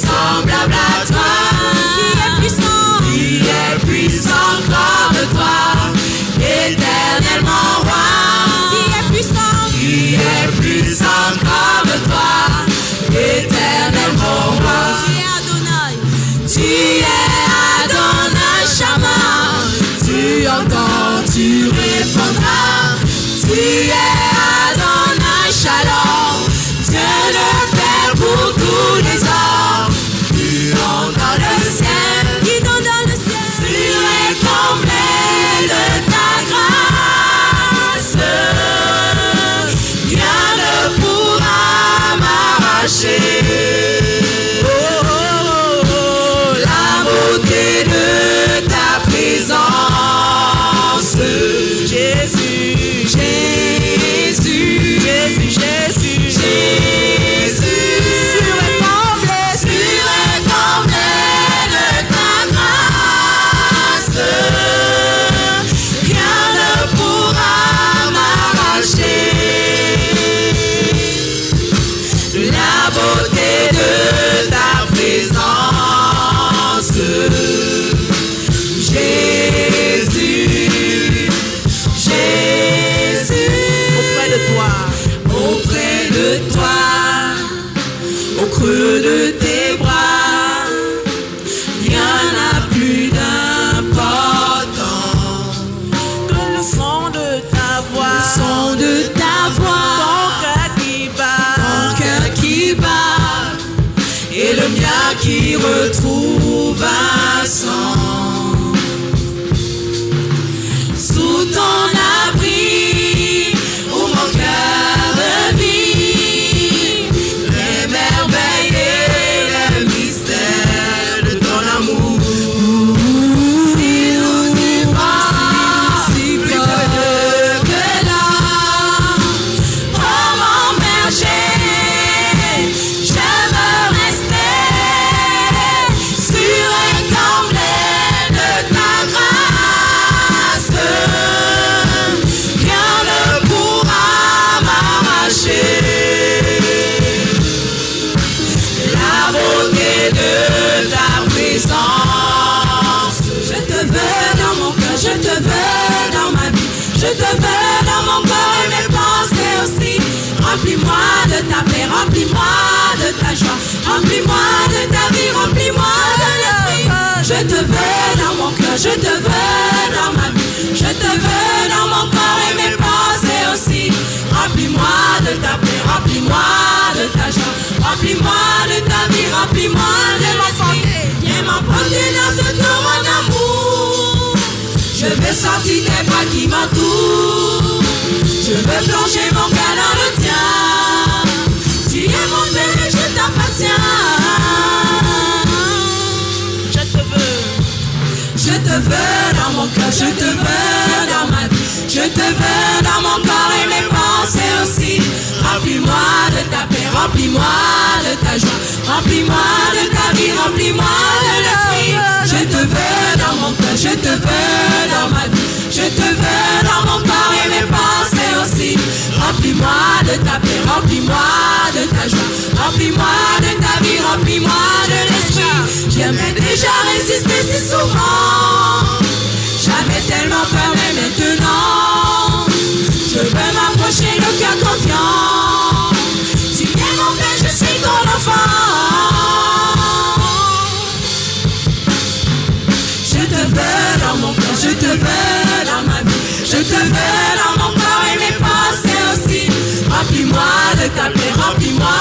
semblable à toi, qui est puissant comme toi, éternellement roi, qui est puissant comme toi, éternellement roi. Tu es Adonai Shammah, tu entends, tu répondras. Tu es Adonai Shalom, Dieu le Père pour tous les hommes. Tu entres dans le ciel, sur les comblés de ta grâce. Rien ne pourra m'arracher. De ta présence, Jésus, Jésus, Jésus, Jésus, Jésus, sur les comblés de ta grâce, rien ne pourra m'arracher de la beauté de ta présence. Jésus, Jésus, auprès de toi, au creux de tes bras, rien n'a plus d'importance que le son de ta voix, ton cœur qui bat, et le mien qui retrouve un sens. Sous ton abri, où mon cœur vit, les merveilles et le mystère de ton amour. Si nous y vont, plus que l'or, pour mon berger, je veux rester sur les comblés de ta grâce. Rien ne pourra m'arracher la beauté de ta présence. Je te veux dans mon cœur, je te veux dans ma vie, je te veux dans mon corps et mes pensées aussi. Remplis-moi de ta paix, remplis-moi de ta joie, remplis-moi de ta vie, remplis-moi de l'esprit. Je te veux dans mon cœur, je te veux dans ma vie, je te veux dans mon corps et mes pensées aussi. Remplis-moi de ta paix, remplis-moi de ta joie, remplis-moi de ta vie, remplis-moi de l'esprit. Viens m'emporter dans ce torrent d'amour. Je veux sentir tes bras qui m'entourent. Je veux plonger mon cœur dans le tien. Tu es mon Père et je t'appartiens. Je te veux dans mon cœur, je te veux dans ma vie, je te veux dans mon corps et mes pensées aussi. Remplis-moi de ta paix, remplis-moi de ta joie, remplis-moi de ta vie, remplis-moi de l'esprit. Je te veux dans mon cœur, je te veux dans ma vie, je te veux dans mon corps et mes pensées aussi. Remplis-moi de ta paix, remplis-moi de ta joie, remplis-moi de ta vie, remplis-moi de l'esprit. J'aimais déjà résister si souvent, j'avais tellement peur, mais maintenant je veux m'approcher le cœur confiant. Tu es mon Père, je suis ton enfant. Je te veux dans mon cœur, je te veux dans ma vie, je te veux dans mon corps et mes pensées aussi. Remplis-moi de ta paix, remplis-moi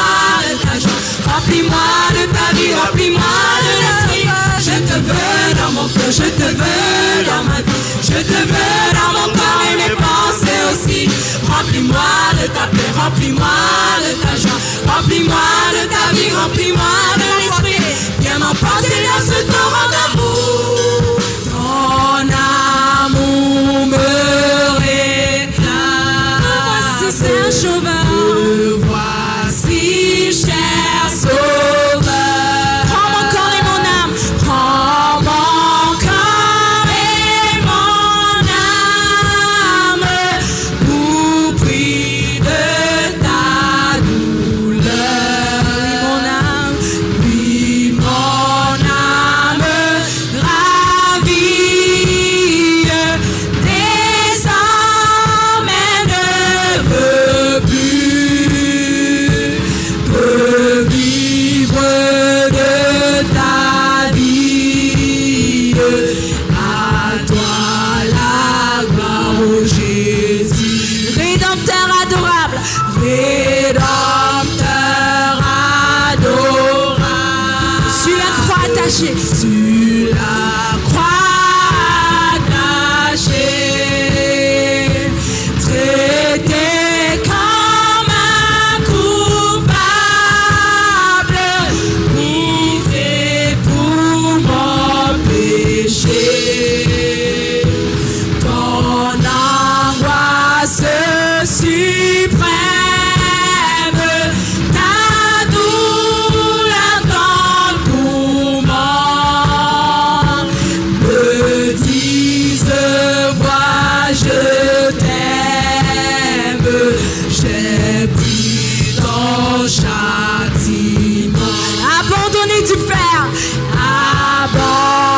de ta joie, remplis-moi de ta vie, remplis-moi de l'esprit. Je te veux dans mon cœur, je te veux dans ma vie, je te veux dans mon corps et mes pensées aussi. Remplis-moi de ta paix, remplis-moi de ta joie, remplis-moi de ta vie, remplis-moi de l'esprit. Viens m'emporter dans ce torrent d'amour. Ton amour me réclame. Voici Saint Sauveur, voici cher Sauveur. Prends mon corps et mon âme, prends mon corps et mon âme pour prix de ta douleur. Oui, mon âme, oui,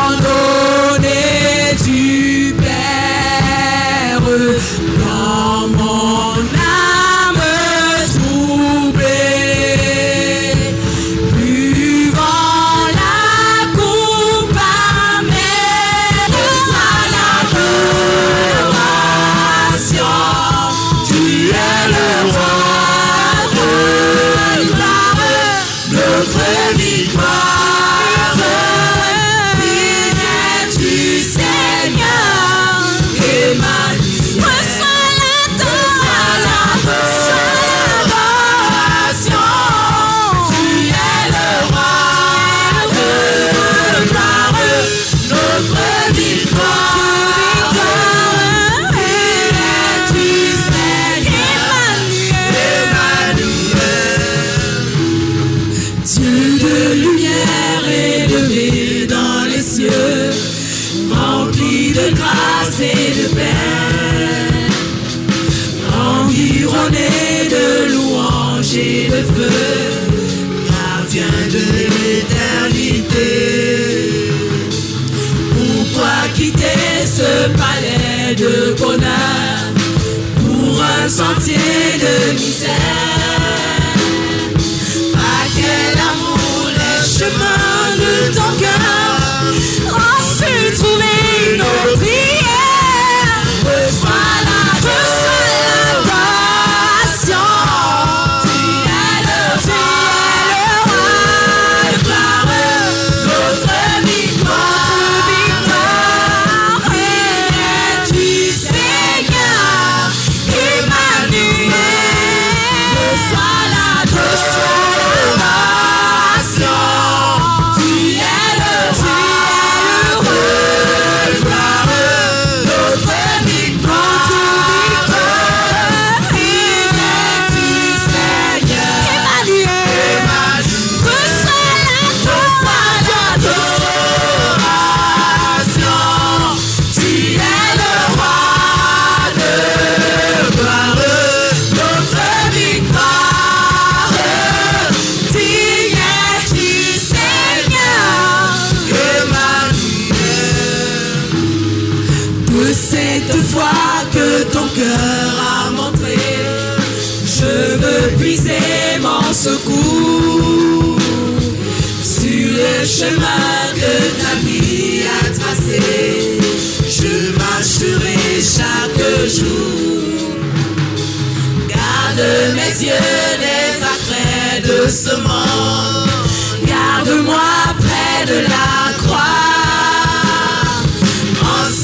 abandonné du Père, dans mon âme troublée, buvant la coupe amère, reçois l'adoration, tu es le roi de gloire, notre victoire. De grâce et de paix, environné de louanges et de feu, gardien de l'éternité. Pourquoi quitter ce palais de bonheur pour un sentier de misère? À quel amour les chemins de ton cœur ont su trouver nos prières. Reçois l'adoration. Tu es le roi de gloire, notre victoire. Es-tu Seigneur Emmanuel? Reçois l'adoration. Tu es le roi. Cette foi que ton cœur a montré, je veux puiser mon secours sur le chemin que ta vie a tracé. Je marcherai chaque jour. Garde mes yeux des attraits de ce monde. Garde-moi près de la croix.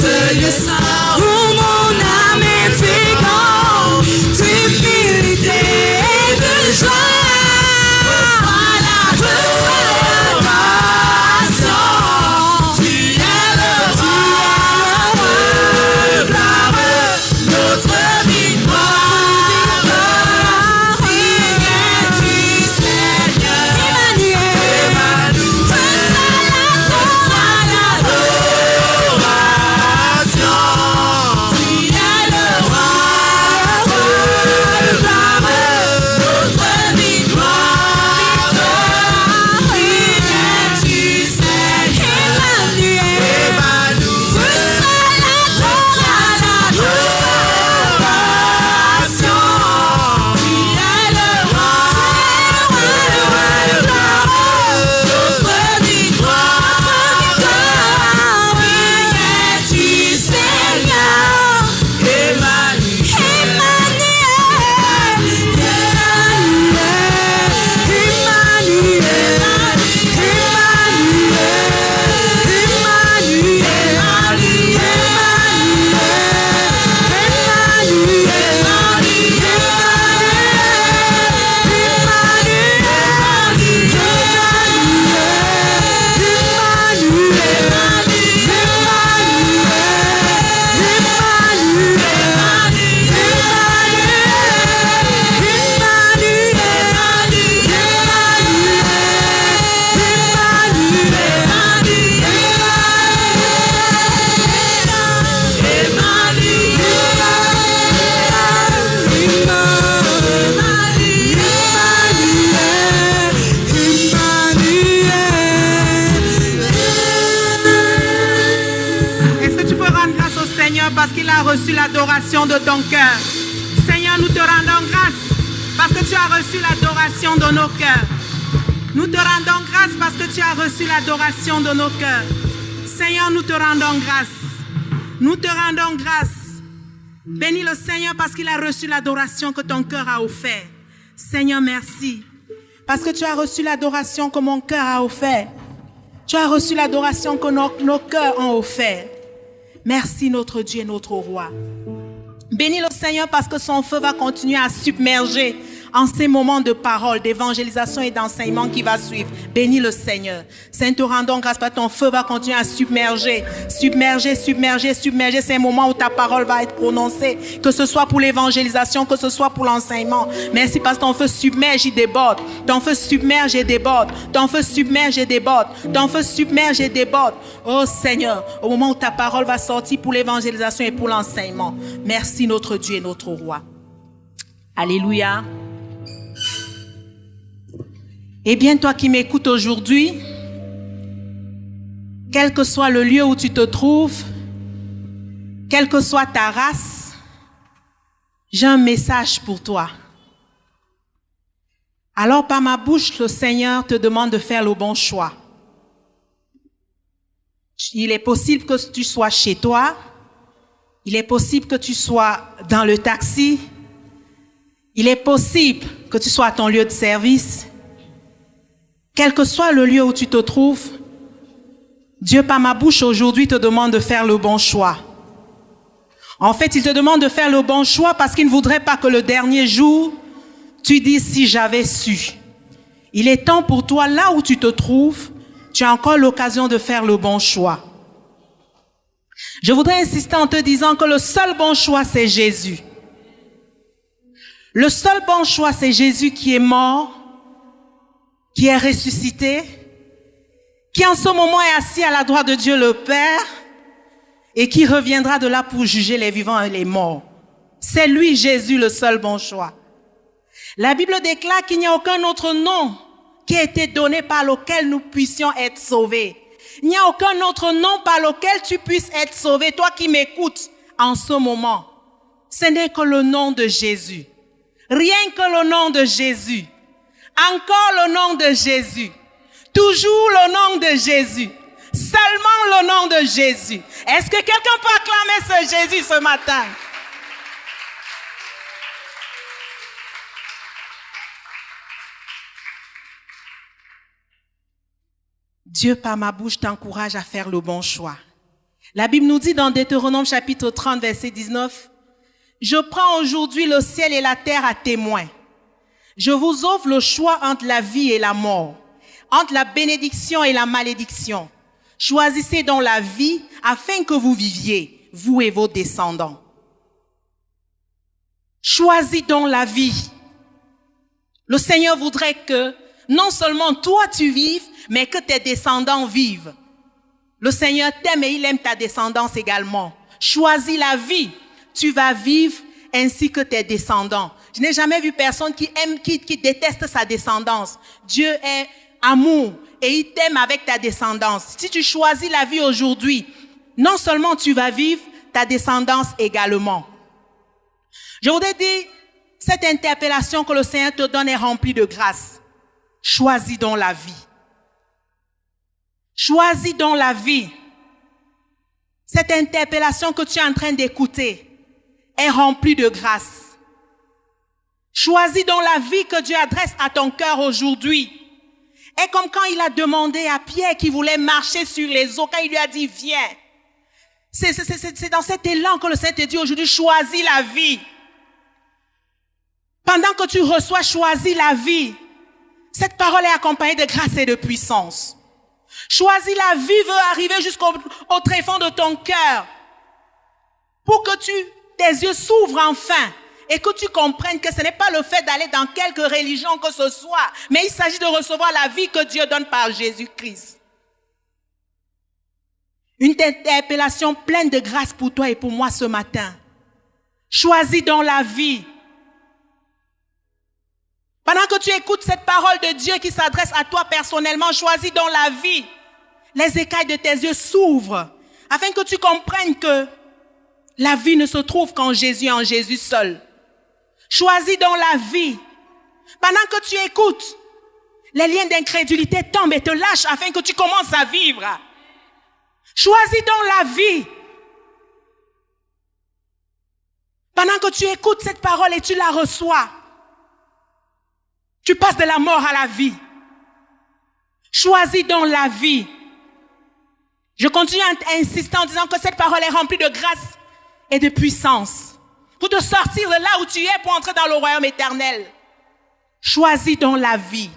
Ce lieu saint où mon âme est féconde d'humilité et de joie. Reçois l'adoration. Tu es le roi de gloire, notre victoire. Es-tu Seigneur Emmanuel? parce qu'il a reçu l'adoration de ton cœur. Seigneur, nous te rendons grâce parce que tu as reçu l'adoration de nos cœurs. Nous te rendons grâce parce que tu as reçu l'adoration de nos cœurs. Seigneur, nous te rendons grâce. Nous te rendons grâce. Bénis le Seigneur parce qu'il a reçu l'adoration que ton cœur a offert. Seigneur, merci. Parce que tu as reçu l'adoration que mon cœur a offert. Tu as reçu l'adoration que nos cœurs ont offert. Merci notre Dieu et notre roi. Bénis le Seigneur parce que son feu va continuer à submerger en ces moments de parole, d'évangélisation et d'enseignement qui va suivre. Bénis le Seigneur. Seigneur, te rendons grâce parce que ton feu va continuer à submerger ces moments où ta parole va être prononcée, que ce soit pour l'évangélisation, que ce soit pour l'enseignement. Merci parce que ton feu submerge et déborde. Ton feu submerge et déborde. Ton feu submerge et déborde. Ton feu submerge et déborde. Oh Seigneur, au moment où ta parole va sortir pour l'évangélisation et pour l'enseignement. Merci notre Dieu et notre roi. Alléluia. Eh bien, toi qui m'écoutes aujourd'hui, quel que soit le lieu où tu te trouves, quelle que soit ta race, j'ai un message pour toi. Alors, par ma bouche, le Seigneur te demande de faire le bon choix. Il est possible que tu sois chez toi, il est possible que tu sois dans le taxi, il est possible que tu sois à ton lieu de service. Quel que soit le lieu où tu te trouves, Dieu, par ma bouche, aujourd'hui, te demande de faire le bon choix. En fait, il te demande de faire le bon choix parce qu'il ne voudrait pas que le dernier jour, tu dises « si j'avais su ». Il est temps pour toi, là où tu te trouves, tu as encore l'occasion de faire le bon choix. Je voudrais insister en te disant que le seul bon choix, c'est Jésus. Le seul bon choix, c'est Jésus qui est mort, qui est ressuscité, qui en ce moment est assis à la droite de Dieu le Père et qui reviendra de là pour juger les vivants et les morts. C'est lui, Jésus, le seul bon choix. La Bible déclare qu'il n'y a aucun autre nom qui a été donné par lequel nous puissions être sauvés. Il n'y a aucun autre nom par lequel tu puisses être sauvé. Toi qui m'écoutes en ce moment, ce n'est que le nom de Jésus. Rien que le nom de Jésus. Encore le nom de Jésus. Toujours le nom de Jésus. Seulement le nom de Jésus. Est-ce que quelqu'un peut acclamer ce Jésus ce matin? Dieu, par ma bouche, t'encourage à faire le bon choix. La Bible nous dit dans Deutéronome chapitre 30, verset 19, « Je prends aujourd'hui le ciel et la terre à témoin. Je vous offre le choix entre la vie et la mort, entre la bénédiction et la malédiction. Choisissez donc la vie afin que vous viviez, vous et vos descendants. » Choisis donc la vie. Le Seigneur voudrait que non seulement toi tu vives, mais que tes descendants vivent. Le Seigneur t'aime et il aime ta descendance également. Choisis la vie. Tu vas vivre ainsi que tes descendants. Je n'ai jamais vu personne qui déteste sa descendance. Dieu est amour et il t'aime avec ta descendance. Si tu choisis la vie aujourd'hui, non seulement tu vas vivre, ta descendance également. Je voudrais dire, cette interpellation que le Seigneur te donne est remplie de grâce. Choisis donc la vie. Choisis donc la vie. Cette interpellation que tu es en train d'écouter est remplie de grâce. Choisis donc la vie que Dieu adresse à ton cœur aujourd'hui. Et comme quand il a demandé à Pierre qui voulait marcher sur les eaux, quand il lui a dit viens. C'est dans cet élan que le Seigneur te dit aujourd'hui, choisis la vie. Pendant que tu reçois, choisis la vie. Cette parole est accompagnée de grâce et de puissance. Choisis la vie veut arriver jusqu'au tréfonds de ton cœur. Pour que tes yeux s'ouvrent enfin et que tu comprennes que ce n'est pas le fait d'aller dans quelque religion que ce soit, mais il s'agit de recevoir la vie que Dieu donne par Jésus-Christ. Une interpellation pleine de grâce pour toi et pour moi ce matin. Choisis donc la vie. Pendant que tu écoutes cette parole de Dieu qui s'adresse à toi personnellement, choisis donc la vie. Les écailles de tes yeux s'ouvrent afin que tu comprennes que La vie ne se trouve qu'en Jésus et en Jésus seul. Choisis donc la vie. Pendant que tu écoutes, les liens d'incrédulité tombent et te lâchent afin que tu commences à vivre. Choisis donc la vie. Pendant que tu écoutes cette parole et tu la reçois, tu passes de la mort à la vie. Choisis donc la vie. Je continue à insister en disant que cette parole est remplie de grâce et de puissance pour te sortir de là où tu es pour entrer dans le royaume éternel. Choisis donc la vie.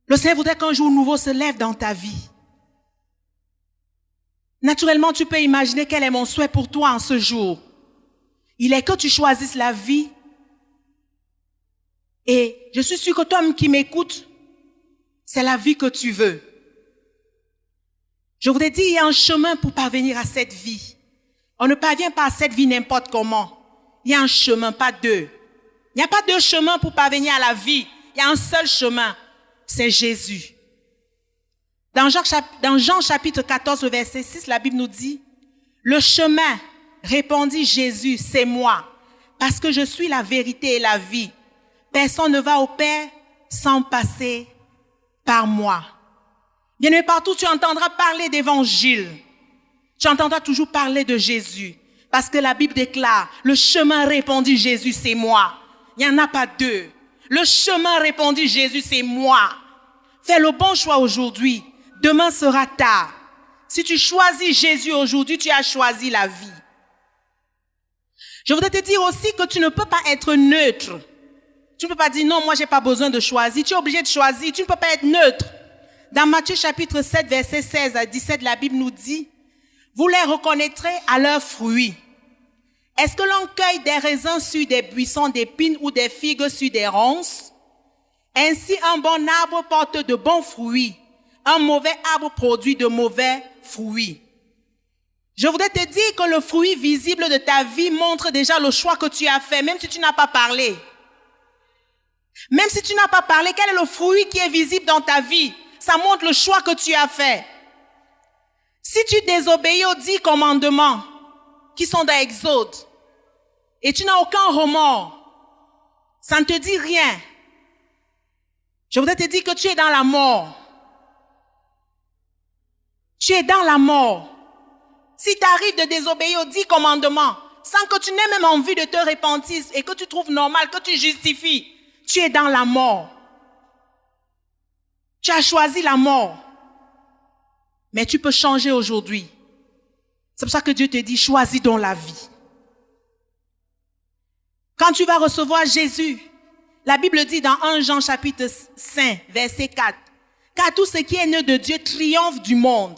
Le Seigneur voudrait qu'un jour nouveau se lève dans ta vie. Naturellement, tu peux imaginer quel est mon souhait pour toi en ce jour. Il est que tu choisisses la vie. Et je suis sûr que toi qui m'écoutes, c'est la vie que tu veux. Je voudrais dire, il y a un chemin pour parvenir à cette vie. On ne parvient pas à cette vie n'importe comment. Il y a un chemin, pas deux. Il n'y a pas deux chemins pour parvenir à la vie. Il y a un seul chemin, c'est Jésus. Dans Jean chapitre 14, verset 6, la Bible nous dit, « Le chemin, répondit Jésus, c'est moi, parce que je suis la vérité et la vie. Personne ne va au Père sans passer par moi. » Bien-aimé, partout tu entendras parler d'évangile. Tu entendras toujours parler de Jésus. Parce que la Bible déclare, le chemin répondit Jésus, c'est moi. Il n'y en a pas deux. Le chemin répondit Jésus, c'est moi. Fais le bon choix aujourd'hui. Demain sera tard. Si tu choisis Jésus aujourd'hui, tu as choisi la vie. Je voudrais te dire aussi que tu ne peux pas être neutre. Tu ne peux pas dire non, moi j'ai pas besoin de choisir. Tu es obligé de choisir. Tu ne peux pas être neutre. Dans Matthieu chapitre 7, verset 16 à 17, la Bible nous dit, vous les reconnaîtrez à leurs fruits. Est-ce que l'on cueille des raisins sur des buissons d'épines ou des figues sur des ronces? Ainsi, un bon arbre porte de bons fruits. Un mauvais arbre produit de mauvais fruits. Je voudrais te dire que le fruit visible de ta vie montre déjà le choix que tu as fait, même si tu n'as pas parlé. Même si tu n'as pas parlé, quel est le fruit qui est visible dans ta vie? Ça montre le choix que tu as fait. Si tu désobéis aux 10 commandements qui sont dans Exode et tu n'as aucun remords, ça ne te dit rien. Je voudrais te dire que tu es dans la mort. Tu es dans la mort. Si tu arrives de désobéir aux 10 commandements sans que tu n'aies même envie de te repentir et que tu trouves normal, que tu justifies, tu es dans la mort. Tu as choisi la mort. Mais tu peux changer aujourd'hui. C'est pour ça que Dieu te dit, choisis donc la vie. Quand tu vas recevoir Jésus, la Bible dit dans 1 Jean chapitre 5, verset 4, « Car tout ce qui est né de Dieu triomphe du monde.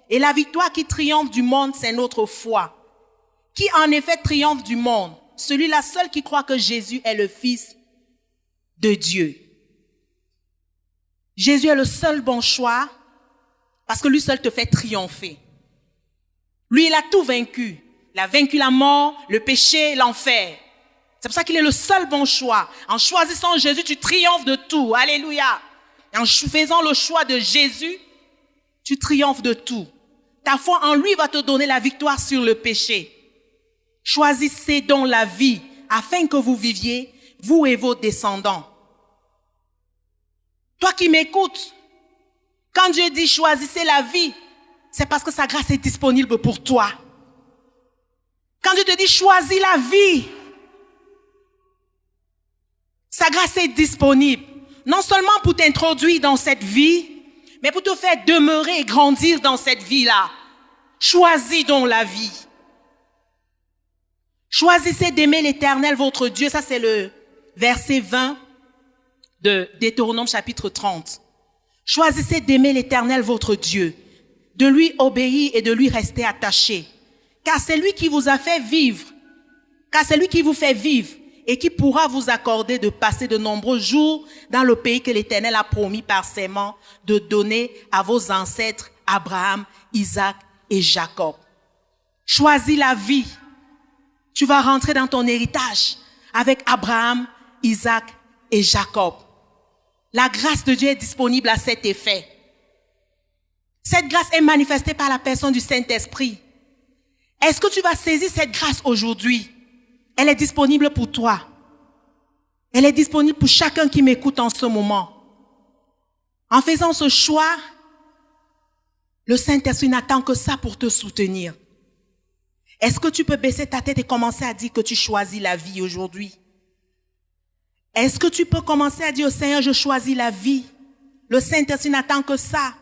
Et la victoire qui triomphe du monde, c'est notre foi. Qui en effet triomphe du monde? Celui-là seul qui croit que Jésus est le Fils de Dieu. » Jésus est le seul bon choix parce que lui seul te fait triompher. Lui, il a tout vaincu. Il a vaincu la mort, le péché, l'enfer. C'est pour ça qu'il est le seul bon choix. En choisissant Jésus, tu triomphes de tout. Alléluia. Et en faisant le choix de Jésus, tu triomphes de tout. Ta foi en lui va te donner la victoire sur le péché. Choisissez donc la vie afin que vous viviez, vous et vos descendants. Toi qui m'écoutes, quand Dieu dit choisissez la vie, c'est parce que sa grâce est disponible pour toi. Quand Dieu te dit choisis la vie, sa grâce est disponible. Non seulement pour t'introduire dans cette vie, mais pour te faire demeurer et grandir dans cette vie-là. Choisis donc la vie. Choisissez d'aimer l'Éternel, votre Dieu. Ça, c'est le verset 20 de Deutéronome chapitre 30. Choisissez d'aimer l'Éternel, votre Dieu, de lui obéir et de lui rester attaché. Car c'est lui qui vous a fait vivre, car c'est lui qui vous fait vivre et qui pourra vous accorder de passer de nombreux jours dans le pays que l'Éternel a promis par serment de donner à vos ancêtres Abraham, Isaac et Jacob. Choisis la vie. Tu vas rentrer dans ton héritage avec Abraham, Isaac et Jacob. La grâce de Dieu est disponible à cet effet. Cette grâce est manifestée par la personne du Saint-Esprit. Est-ce que tu vas saisir cette grâce aujourd'hui? Elle est disponible pour toi. Elle est disponible pour chacun qui m'écoute en ce moment. En faisant ce choix, le Saint-Esprit n'attend que ça pour te soutenir. Est-ce que tu peux baisser ta tête et commencer à dire que tu choisis la vie aujourd'hui? Est-ce que tu peux commencer à dire au Seigneur, je choisis la vie? Le Saint-Esprit n'attend que ça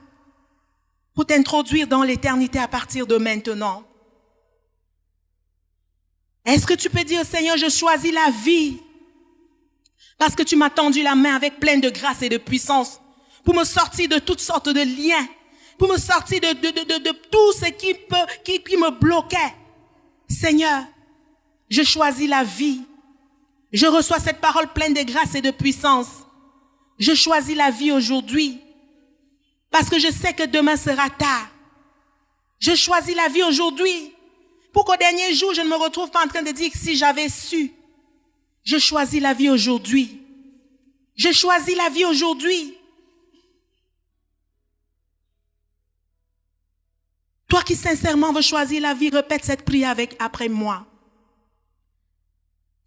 pour t'introduire dans l'éternité à partir de maintenant. Est-ce que tu peux dire au Seigneur, je choisis la vie? Parce que tu m'as tendu la main avec plein de grâce et de puissance pour me sortir de toutes sortes de liens, pour me sortir de tout ce qui me bloquait. Seigneur, je choisis la vie. Je reçois cette parole pleine de grâce et de puissance. Je choisis la vie aujourd'hui parce que je sais que demain sera tard. Je choisis la vie aujourd'hui pour qu'au dernier jour, je ne me retrouve pas en train de dire que si j'avais su. Je choisis la vie aujourd'hui. Je choisis la vie aujourd'hui. Toi qui sincèrement veux choisir la vie, répète cette prière après moi.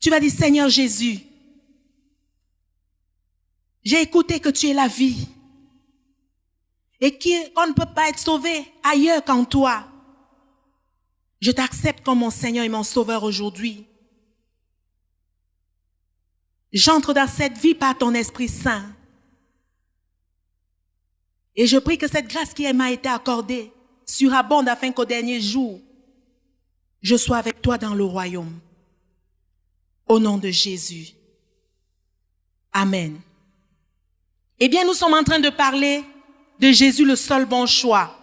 Tu vas dire, Seigneur Jésus, j'ai écouté que tu es la vie et qu'on ne peut pas être sauvé ailleurs qu'en toi. Je t'accepte comme mon Seigneur et mon Sauveur aujourd'hui. J'entre dans cette vie par ton Esprit Saint. Et je prie que cette grâce qui m'a été accordée surabonde afin qu'au dernier jour, je sois avec toi dans le royaume. Au nom de Jésus. Amen. Eh bien, nous sommes en train de parler de Jésus, le seul bon choix.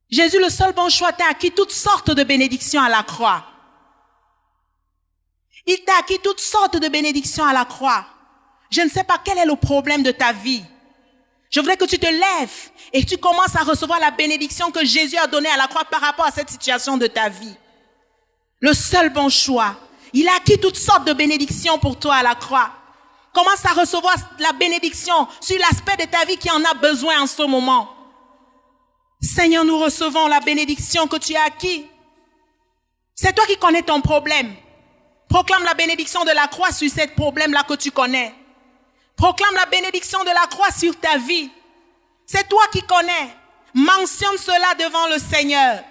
Jésus, le seul bon choix, t'a acquis toutes sortes de bénédictions à la croix. Il t'a acquis toutes sortes de bénédictions à la croix. Je ne sais pas quel est le problème de ta vie. Je voudrais que tu te lèves et que tu commences à recevoir la bénédiction que Jésus a donnée à la croix par rapport à cette situation de ta vie. Le seul bon choix. Il a acquis toutes sortes de bénédictions pour toi à la croix. Commence à recevoir la bénédiction sur l'aspect de ta vie qui en a besoin en ce moment. Seigneur, nous recevons la bénédiction que tu as acquis. C'est toi qui connais ton problème. Proclame la bénédiction de la croix sur ce problème-là que tu connais. Proclame la bénédiction de la croix sur ta vie. C'est toi qui connais. Mentionne cela devant le Seigneur.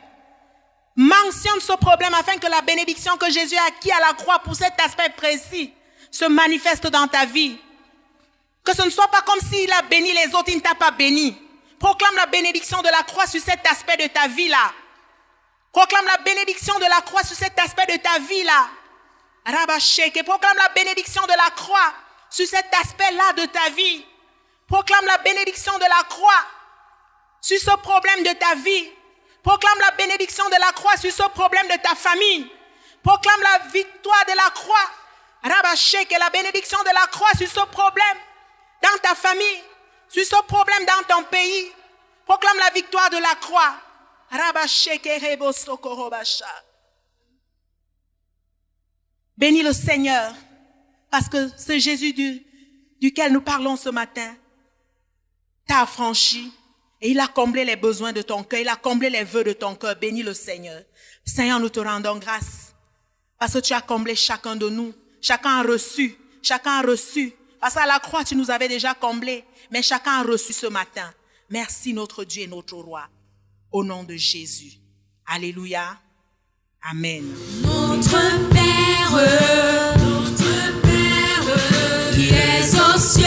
Mentionne ce problème afin que la bénédiction que Jésus a acquis à la croix pour cet aspect précis se manifeste dans ta vie. Que ce ne soit pas comme s'il a béni les autres, il ne t'a pas béni. Proclame la bénédiction de la croix sur cet aspect de ta vie-là. Proclame la bénédiction de la croix sur cet aspect de ta vie-là. Proclame la bénédiction de la croix sur cet aspect-là de ta vie. Proclame la bénédiction de la croix sur ce problème de ta vie. Proclame la bénédiction de la croix sur ce problème de ta famille. Proclame la victoire de la croix. La bénédiction de la croix sur ce problème dans ta famille, sur ce problème dans ton pays. Proclame la victoire de la croix. Bénis le Seigneur, parce que ce Jésus duquel nous parlons ce matin t'a affranchi et il a comblé les besoins de ton cœur, il a comblé les vœux de ton cœur. Bénis le Seigneur. Seigneur, nous te rendons grâce parce que tu as comblé chacun de nous. Chacun a reçu, Parce qu'à la croix, tu nous avais déjà comblés, mais chacun a reçu ce matin. Merci notre Dieu et notre Roi. Au nom de Jésus. Alléluia. Amen. Notre Père, qui es aux cieux,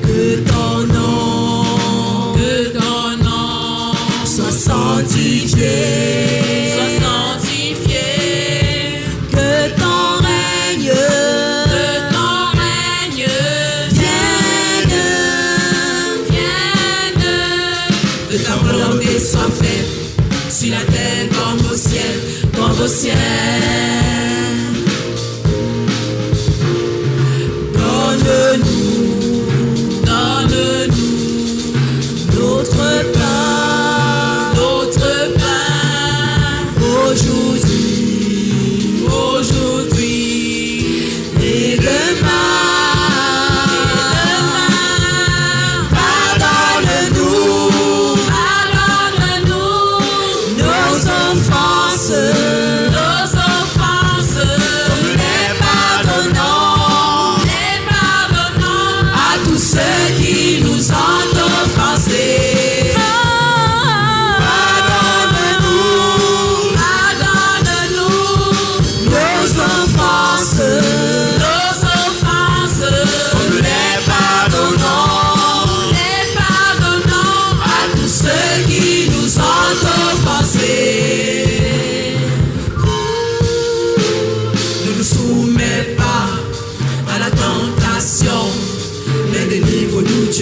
que ton nom soit sanctifié. Sur la terre comme au ciel, Donne-nous notre pain aujourd'hui et demain.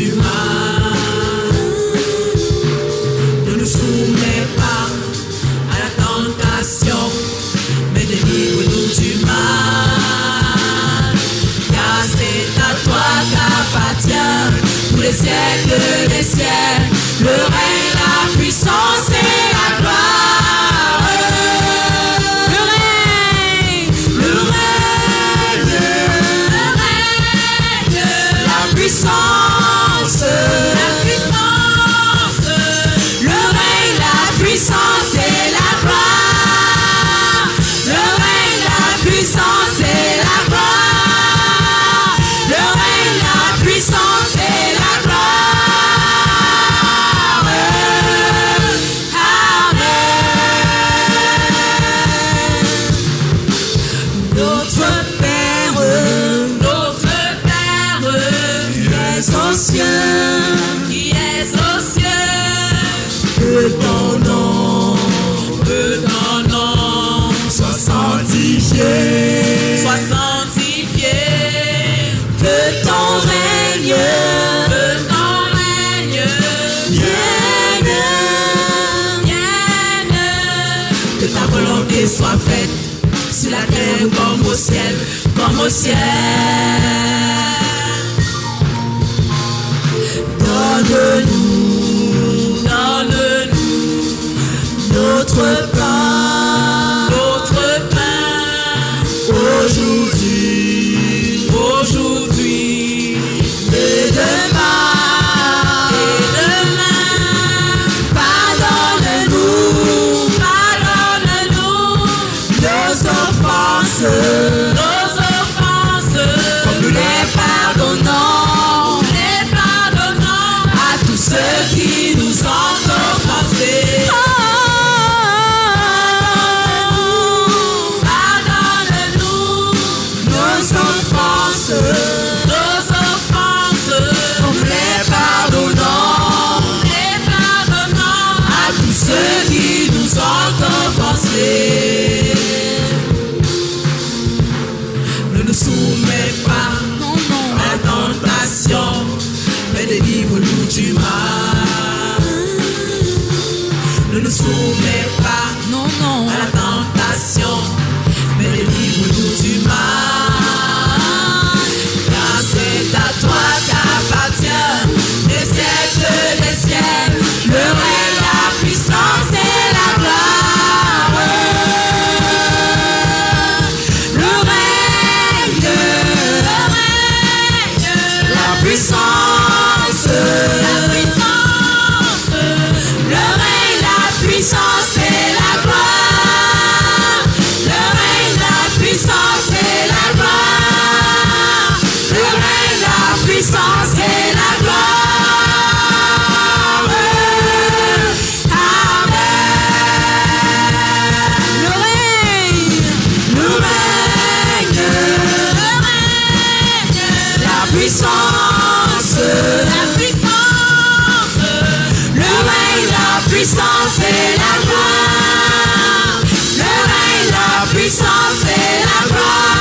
du mal. Ne nous soumets pas à la tentation, mais délivre-nous du mal. Car c'est à toi qu'appartient tous les siècles des siècles, le règne, la puissance et la gloire. Le règne, la puissance, le règne, la puissance et la gloire. Le règne, la puissance et la gloire. Le règne, la puissance et la gloire. Amen. Notre Père, qui es aux cieux, que ton nom soit sanctifié, que ton règne vienne, que ta volonté soit faite sur la terre comme au ciel, Donne-nous notre pain aujourd'hui et demain. Pardonne-nous nos offenses, comme nous les pardonnons à tous ceux qui nous ont offensés. Pardonne-nous nos offenses, comme nous les pardonnons à tous ceux qui nous ont offensés. Ne nous soumets pas à la tentation, mais délivre-nous du mal. Ne nous soumets pas à la tentation, mais délivre-nous du mal. Car c'est à toi qu'appartient les siècles des siècles, le règne, la puissance et la gloire. Le règne, la puissance, le règne, la puissance et la gloire. Le règne, la puissance et la gloire. Le règne, la puissance et la gloire. Amen. Le règne, la puissance, le règne, la puissance et la gloire. Le règne, la puissance et la gloire.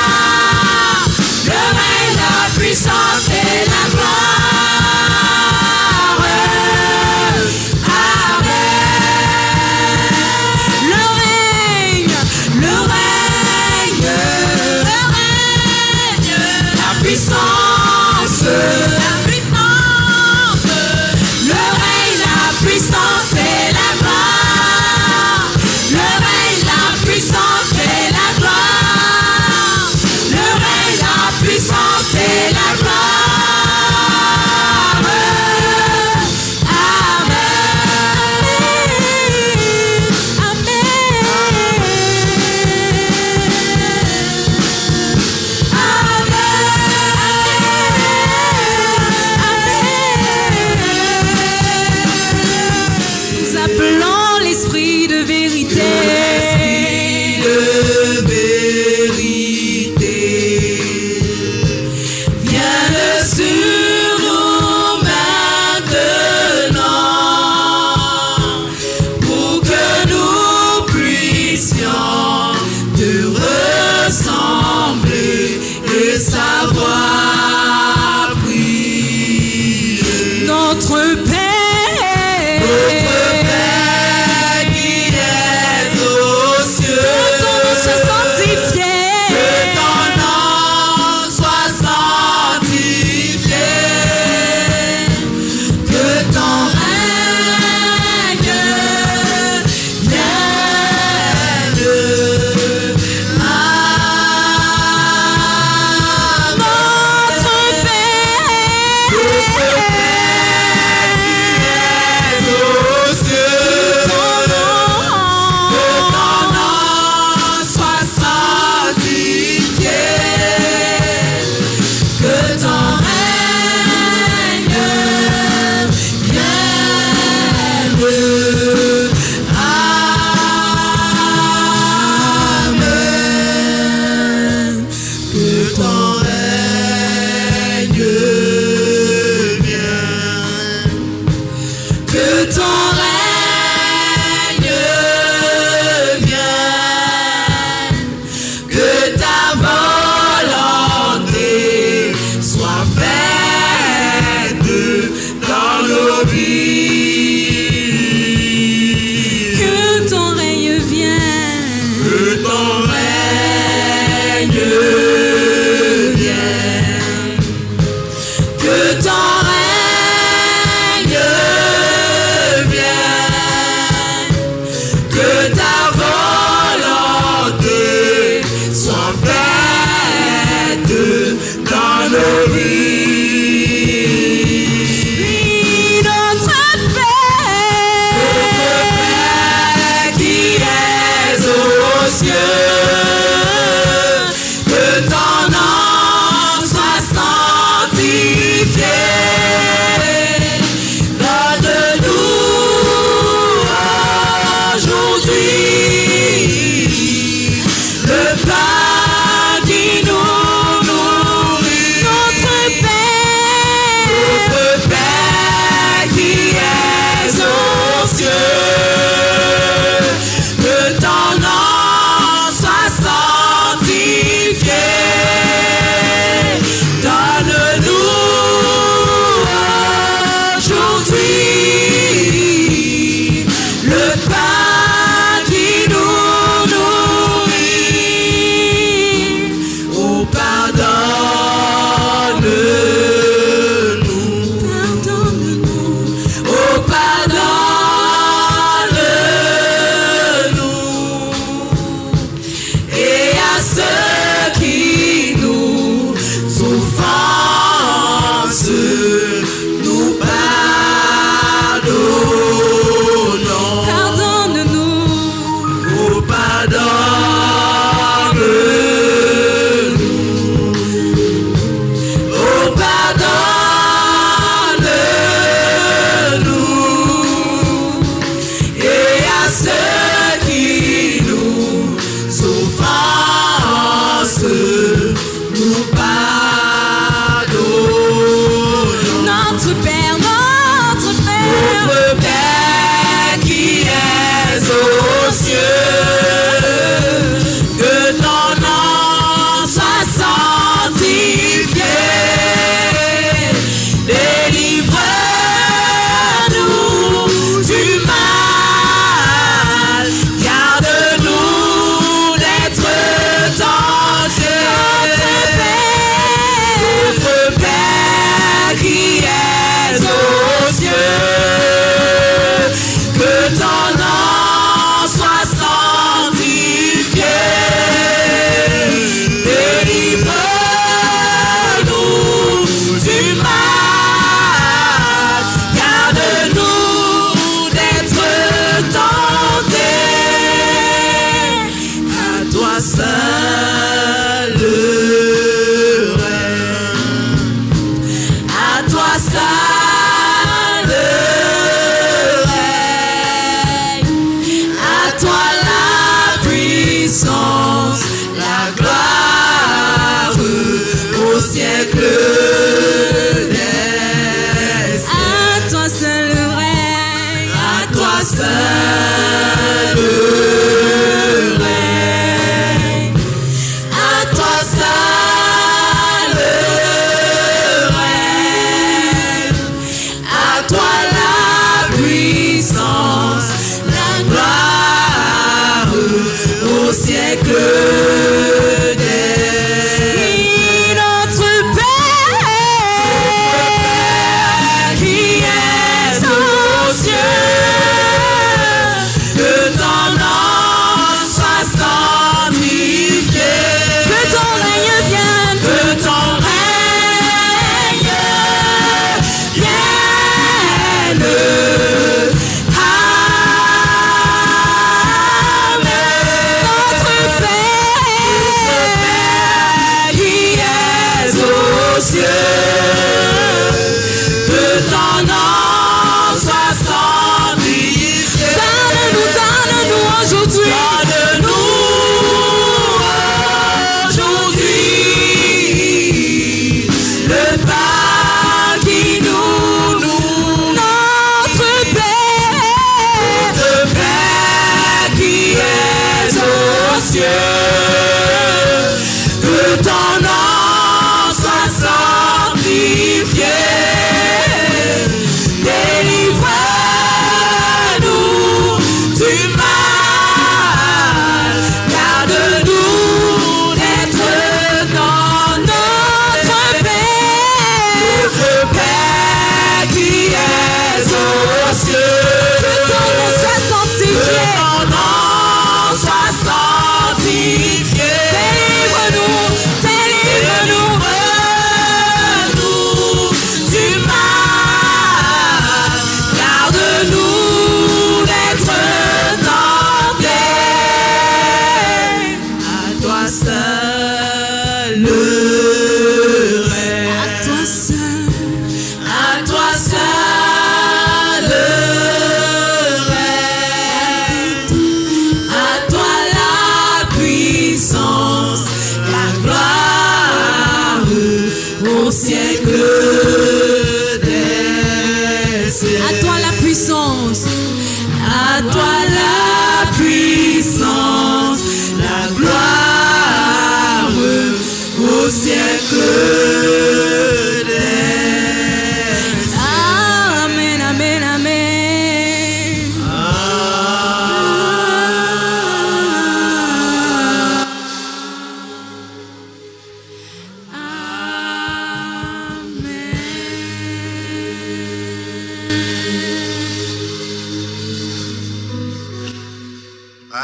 Le règne, la puissance et la gloire. Amen. Le règne, la puissance, le règne, la puissance et la gloire.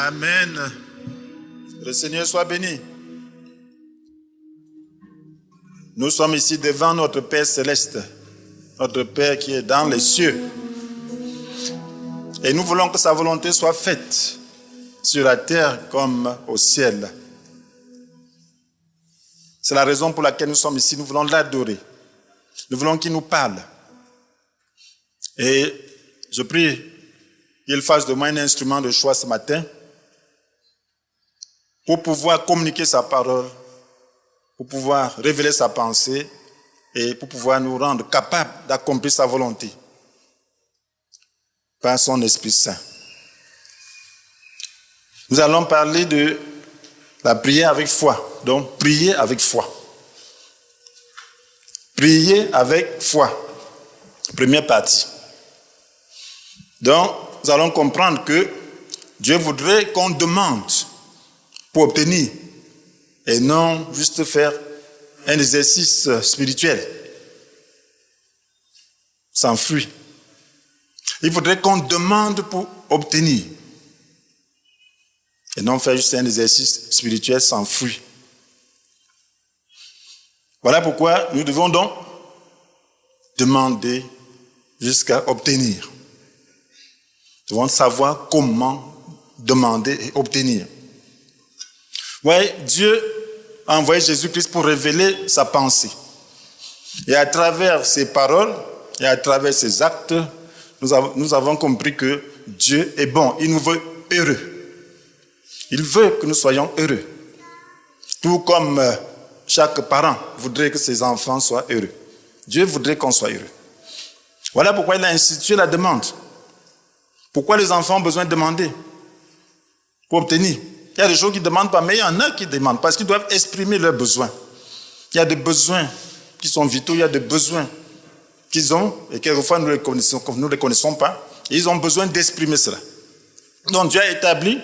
Amen. Le Seigneur soit béni. Nous sommes ici devant notre Père céleste, notre Père qui est dans les cieux. Et nous voulons que sa volonté soit faite sur la terre comme au ciel. C'est la raison pour laquelle nous sommes ici. Nous voulons l'adorer. Nous voulons qu'il nous parle. Et je prie qu'il fasse de moi un instrument de choix ce matin pour pouvoir communiquer sa parole, pour pouvoir révéler sa pensée et pour pouvoir nous rendre capables d'accomplir sa volonté par son Esprit Saint. Nous allons parler de la prière avec foi. Donc, prier avec foi. Prier avec foi. Première partie. Donc, nous allons comprendre que Dieu voudrait qu'on demande pour obtenir et non juste faire un exercice spirituel sans fruit. Il faudrait qu'on demande pour obtenir et non faire juste un exercice spirituel sans fruit. Voilà pourquoi nous devons donc demander jusqu'à obtenir. Nous devons savoir comment demander et obtenir. Oui, Dieu a envoyé Jésus-Christ pour révéler sa pensée. Et à travers ses paroles et à travers ses actes, nous avons compris que Dieu est bon. Il nous veut heureux. Il veut que nous soyons heureux. Tout comme chaque parent voudrait que ses enfants soient heureux. Dieu voudrait qu'on soit heureux. Voilà pourquoi il a institué la demande. Pourquoi les enfants ont besoin de demander pour obtenir? Il y a des choses qui ne demandent pas, mais il y en a qui demandent parce qu'ils doivent exprimer leurs besoins. Il y a des besoins qui sont vitaux, il y a des besoins qu'ils ont et quelquefois nous ne les connaissons pas. Et ils ont besoin d'exprimer cela. Donc Dieu a établi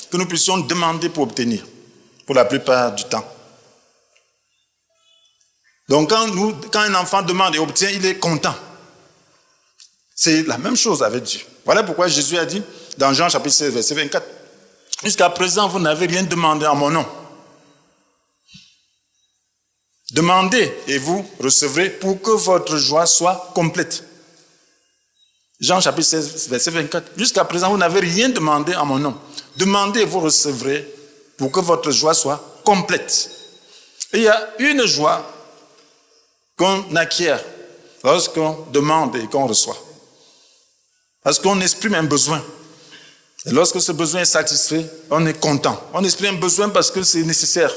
que nous puissions demander pour obtenir, pour la plupart du temps. Donc quand un enfant demande et obtient, il est content. C'est la même chose avec Dieu. Voilà pourquoi Jésus a dit dans Jean chapitre 16, verset 24, « Jusqu'à présent, vous n'avez rien demandé en mon nom. Demandez et vous recevrez pour que votre joie soit complète. » Jean chapitre 16, verset 24, « Jusqu'à présent, vous n'avez rien demandé en mon nom. Demandez et vous recevrez pour que votre joie soit complète. » Et il y a une joie qu'on acquiert lorsqu'on demande et qu'on reçoit. Parce qu'on exprime un besoin. Et lorsque ce besoin est satisfait, on est content. On exprime un besoin parce que c'est nécessaire.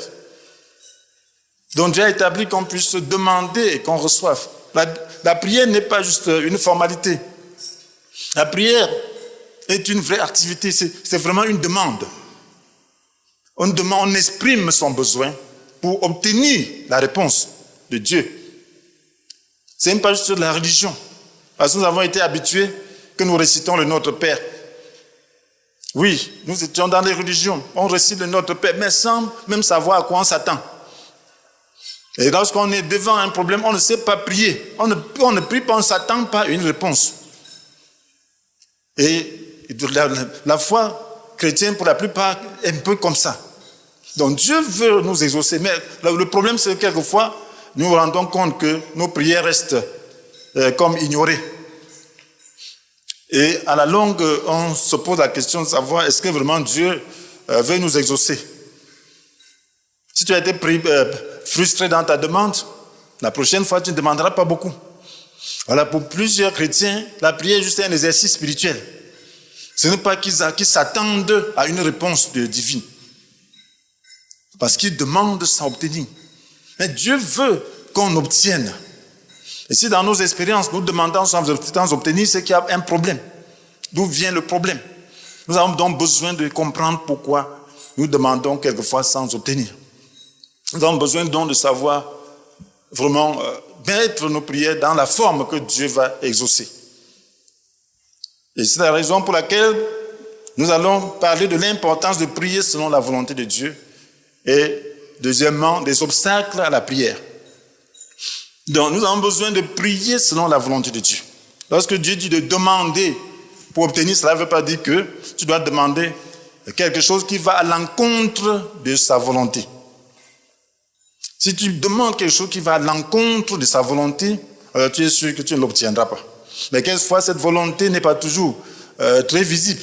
Donc Dieu a établi qu'on puisse se demander et qu'on reçoive. La prière n'est pas juste une formalité. La prière est une vraie activité. C'est vraiment une demande. On exprime son besoin pour obtenir la réponse de Dieu. Ce n'est pas juste de la religion. Parce que nous avons été habitués que nous récitons le Notre Père. Oui, nous étions dans les religions. On récite le Notre Père, mais sans même savoir à quoi on s'attend. Et lorsqu'on est devant un problème, on ne sait pas prier. On ne prie pas, on ne s'attend pas à une réponse. Et la foi chrétienne, pour la plupart, est un peu comme ça. Donc Dieu veut nous exaucer. Mais le problème, c'est que quelquefois, nous nous rendons compte que nos prières restent comme ignorées. Et à la longue, on se pose la question de savoir est-ce que vraiment Dieu veut nous exaucer. Si tu as été frustré dans ta demande, la prochaine fois, tu ne demanderas pas beaucoup. Voilà, pour plusieurs chrétiens, la prière est juste un exercice spirituel. Ce n'est pas qu'ils s'attendent à une réponse divine. Parce qu'ils demandent sans obtenir. Mais Dieu veut qu'on obtienne. Et si dans nos expériences, nous demandons sans obtenir, c'est qu'il y a un problème. D'où vient le problème? Nous avons donc besoin de comprendre pourquoi nous demandons quelquefois sans obtenir. Nous avons besoin donc de savoir vraiment mettre nos prières dans la forme que Dieu va exaucer. Et c'est la raison pour laquelle nous allons parler de l'importance de prier selon la volonté de Dieu et deuxièmement des obstacles à la prière. Donc nous avons besoin de prier selon la volonté de Dieu. Lorsque Dieu dit de demander pour obtenir, cela ne veut pas dire que tu dois demander quelque chose qui va à l'encontre de sa volonté. Si tu demandes quelque chose qui va à l'encontre de sa volonté, alors tu es sûr que tu ne l'obtiendras pas. Mais quelquefois, cette volonté n'est pas toujours très visible.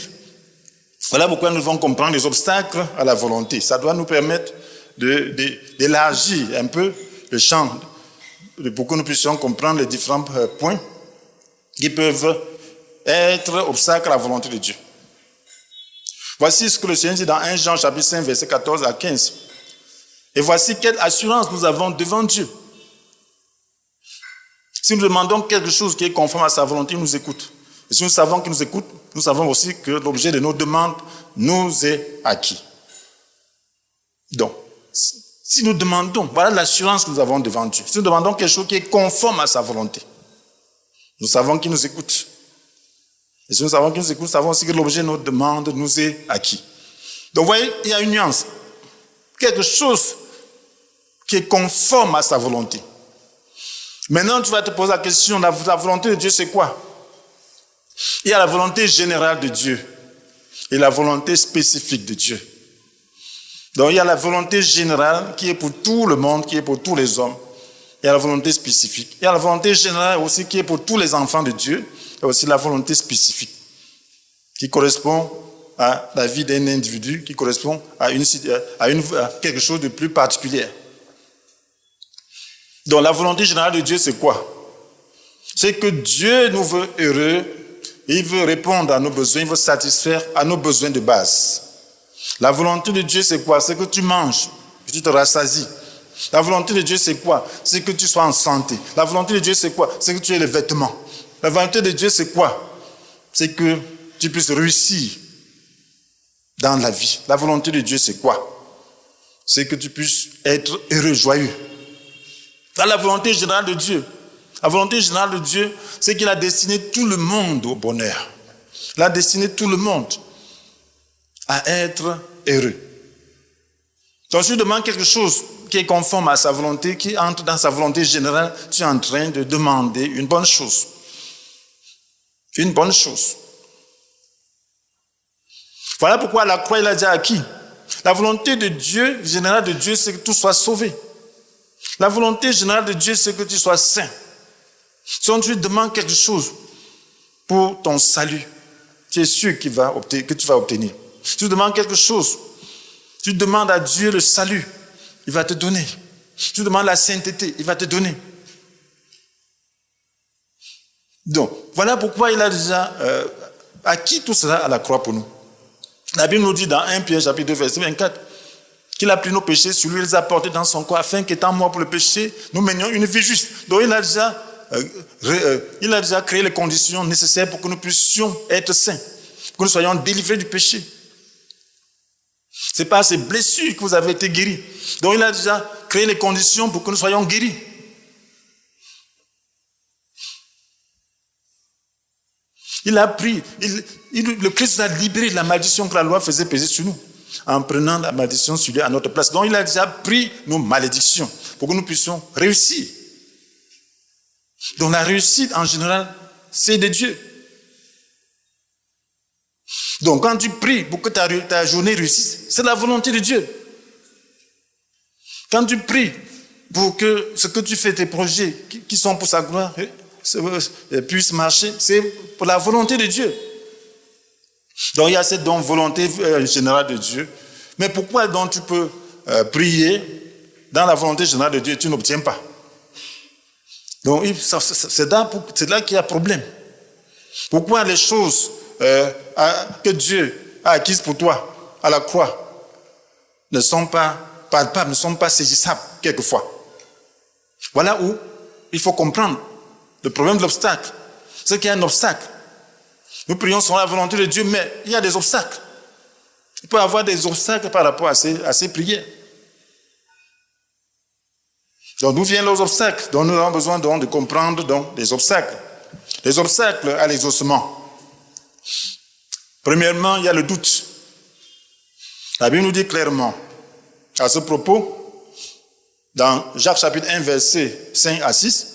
Voilà pourquoi nous devons comprendre les obstacles à la volonté. Ça doit nous permettre d'élargir un peu le champ pour que nous puissions comprendre les différents points qui peuvent être obstacles à la volonté de Dieu. Voici ce que le Seigneur dit dans 1 Jean chapitre 5, verset 14 à 15. Et voici quelle assurance nous avons devant Dieu. Si nous demandons quelque chose qui est conforme à sa volonté, il nous écoute. Et si nous savons qu'il nous écoute, nous savons aussi que l'objet de nos demandes nous est acquis. Donc, si nous demandons, voilà l'assurance que nous avons devant Dieu. Si nous demandons quelque chose qui est conforme à sa volonté, nous savons qu'il nous écoute. Et si nous savons qu'il nous écoute, nous savons aussi que l'objet de nos demandes nous est acquis. Donc, vous voyez, il y a une nuance. Quelque chose qui est conforme à sa volonté. Maintenant, tu vas te poser la question, la volonté de Dieu, c'est quoi? Il y a la volonté générale de Dieu et la volonté spécifique de Dieu. Donc, il y a la volonté générale qui est pour tout le monde, qui est pour tous les hommes. Il y a la volonté spécifique. Il y a la volonté générale aussi qui est pour tous les enfants de Dieu. Il y a aussi la volonté spécifique qui correspond à la vie d'un individu, qui correspond à quelque chose de plus particulier. Donc, la volonté générale de Dieu, c'est quoi? C'est que Dieu nous veut heureux, il veut répondre à nos besoins, il veut satisfaire à nos besoins de base. La volonté de Dieu, c'est quoi? C'est que tu manges, que tu te rassasies. La volonté de Dieu, c'est quoi? C'est que tu sois en santé. La volonté de Dieu, c'est quoi? C'est que tu aies les vêtements. La volonté de Dieu, c'est quoi? C'est que tu puisses réussir dans la vie. La volonté de Dieu, c'est quoi? C'est que tu puisses être heureux, joyeux. Dans la volonté générale de Dieu. La volonté générale de Dieu, c'est qu'il a destiné tout le monde au bonheur. Il a destiné tout le monde à être heureux. Donc, si tu demandes quelque chose qui est conforme à sa volonté, qui entre dans sa volonté générale, tu es en train de demander une bonne chose. Une bonne chose. Voilà pourquoi la croix, il a déjà acquis. La volonté de Dieu, générale de Dieu, c'est que tu sois sauvé. La volonté générale de Dieu, c'est que tu sois saint. Si on te demande quelque chose pour ton salut, tu es sûr que tu vas obtenir. Si tu demandes quelque chose, tu demandes à Dieu le salut, il va te donner. Si tu demandes la sainteté, il va te donner. Donc, voilà pourquoi il a déjà acquis tout cela à la croix pour nous. La Bible nous dit dans 1 Pierre chapitre 2, verset 24, qu'il a pris nos péchés sur lui, il les a portés dans son corps, afin qu'étant mort pour le péché, nous menions une vie juste. Donc il a déjà créé les conditions nécessaires pour que nous puissions être saints, pour que nous soyons délivrés du péché. C'est par ces blessures que vous avez été guéris. Donc il a déjà créé les conditions pour que nous soyons guéris. Il a pris, le Christ nous a libéré de la malédiction que la loi faisait peser sur nous, en prenant la malédiction sur lui à notre place. Donc il a déjà pris nos malédictions pour que nous puissions réussir. Donc la réussite en général, c'est de Dieu. Donc quand tu pries pour que ta journée réussisse, c'est la volonté de Dieu. Quand tu pries pour que ce que tu fais, tes projets qui sont pour sa gloire, puissent marcher, c'est pour la volonté de Dieu. Donc il y a cette volonté générale de Dieu. Mais pourquoi donc tu peux prier dans la volonté générale de Dieu et tu n'obtiens pas? Donc c'est là qu'il y a problème. Pourquoi les choses que Dieu a acquises pour toi à la croix ne sont pas palpables, ne sont pas saisissables quelquefois? Voilà où il faut comprendre le problème de l'obstacle. C'est qu'il y a un obstacle. Nous prions selon la volonté de Dieu, mais il y a des obstacles. Il peut y avoir des obstacles par rapport à ces prières. Donc d'où viennent les obstacles? Donc nous avons besoin de comprendre les obstacles. Les obstacles à l'exaucement. Premièrement, il y a le doute. La Bible nous dit clairement à ce propos, dans Jacques chapitre 1, versets 5 à 6,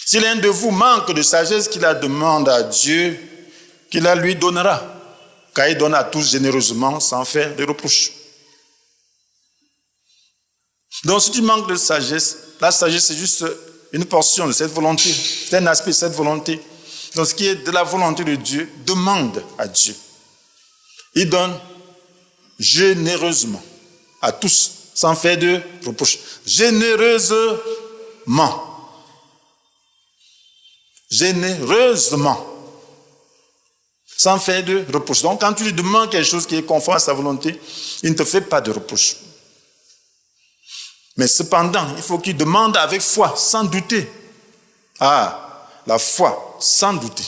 si l'un de vous manque de sagesse, qu'il la demande à Dieu, qu'il la lui donnera. car il donne à tous généreusement sans faire de reproches. Donc si tu manques de sagesse, la sagesse c'est juste une portion de cette volonté, c'est un aspect de cette volonté. Donc ce qui est de la volonté de Dieu, demande à Dieu. Il donne généreusement à tous, sans faire de reproches. Généreusement. Généreusement. Sans faire de reproches. Donc quand tu lui demandes quelque chose qui est conforme à sa volonté, il ne te fait pas de reproches. Mais cependant, il faut qu'il demande avec foi, sans douter. Ah, la foi, sans douter.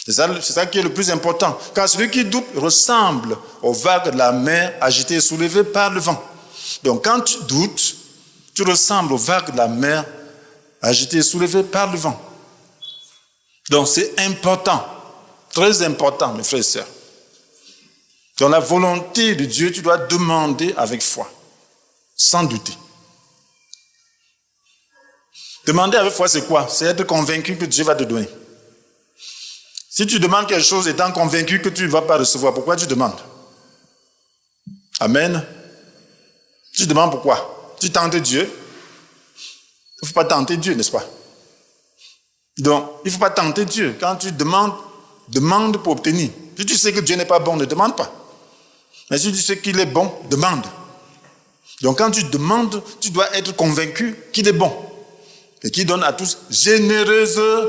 C'est ça qui est le plus important. Car celui qui doute ressemble aux vagues de la mer agitées et soulevées par le vent. Donc quand tu doutes, tu ressembles aux vagues de la mer agitées et soulevées par le vent. Donc c'est important, très important, mes frères et sœurs. Dans la volonté de Dieu, tu dois demander avec foi, sans douter. Demander avec foi, c'est quoi? C'est être convaincu que Dieu va te donner. Si tu demandes quelque chose étant convaincu que tu ne vas pas recevoir, pourquoi tu demandes? Amen. Tu demandes pourquoi? Tu tentes Dieu. Il ne faut pas tenter Dieu, n'est-ce pas? Donc, il ne faut pas tenter Dieu. Quand tu demandes, demande pour obtenir. Si tu sais que Dieu n'est pas bon, ne demande pas. Mais si tu sais qu'il est bon, demande. Donc, quand tu demandes, tu dois être convaincu qu'il est bon. Et qu'il donne à tous généreusement.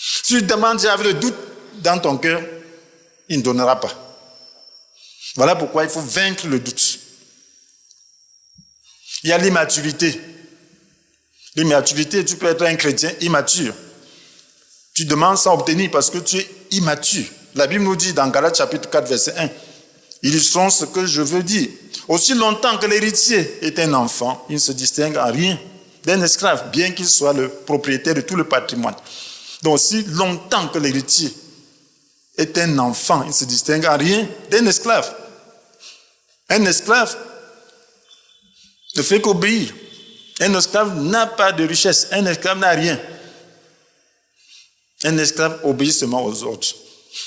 Si tu demandes avec le doute dans ton cœur, il ne donnera pas. Voilà pourquoi il faut vaincre le doute. Il y a l'immaturité. L'immaturité, tu peux être un chrétien immature. Tu demandes sans obtenir parce que tu es immature. La Bible nous dit dans Galates chapitre 4, verset 1, illustrons ce que je veux dire. Aussi longtemps que l'héritier est un enfant, il ne se distingue en rien d'un esclave, bien qu'il soit le propriétaire de tout le patrimoine. Donc, aussi longtemps que l'héritier est un enfant, il ne se distingue en rien d'un esclave. Un esclave ne fait qu'obéir. Un esclave n'a pas de richesse. Un esclave n'a rien. Un esclave obéit seulement aux autres.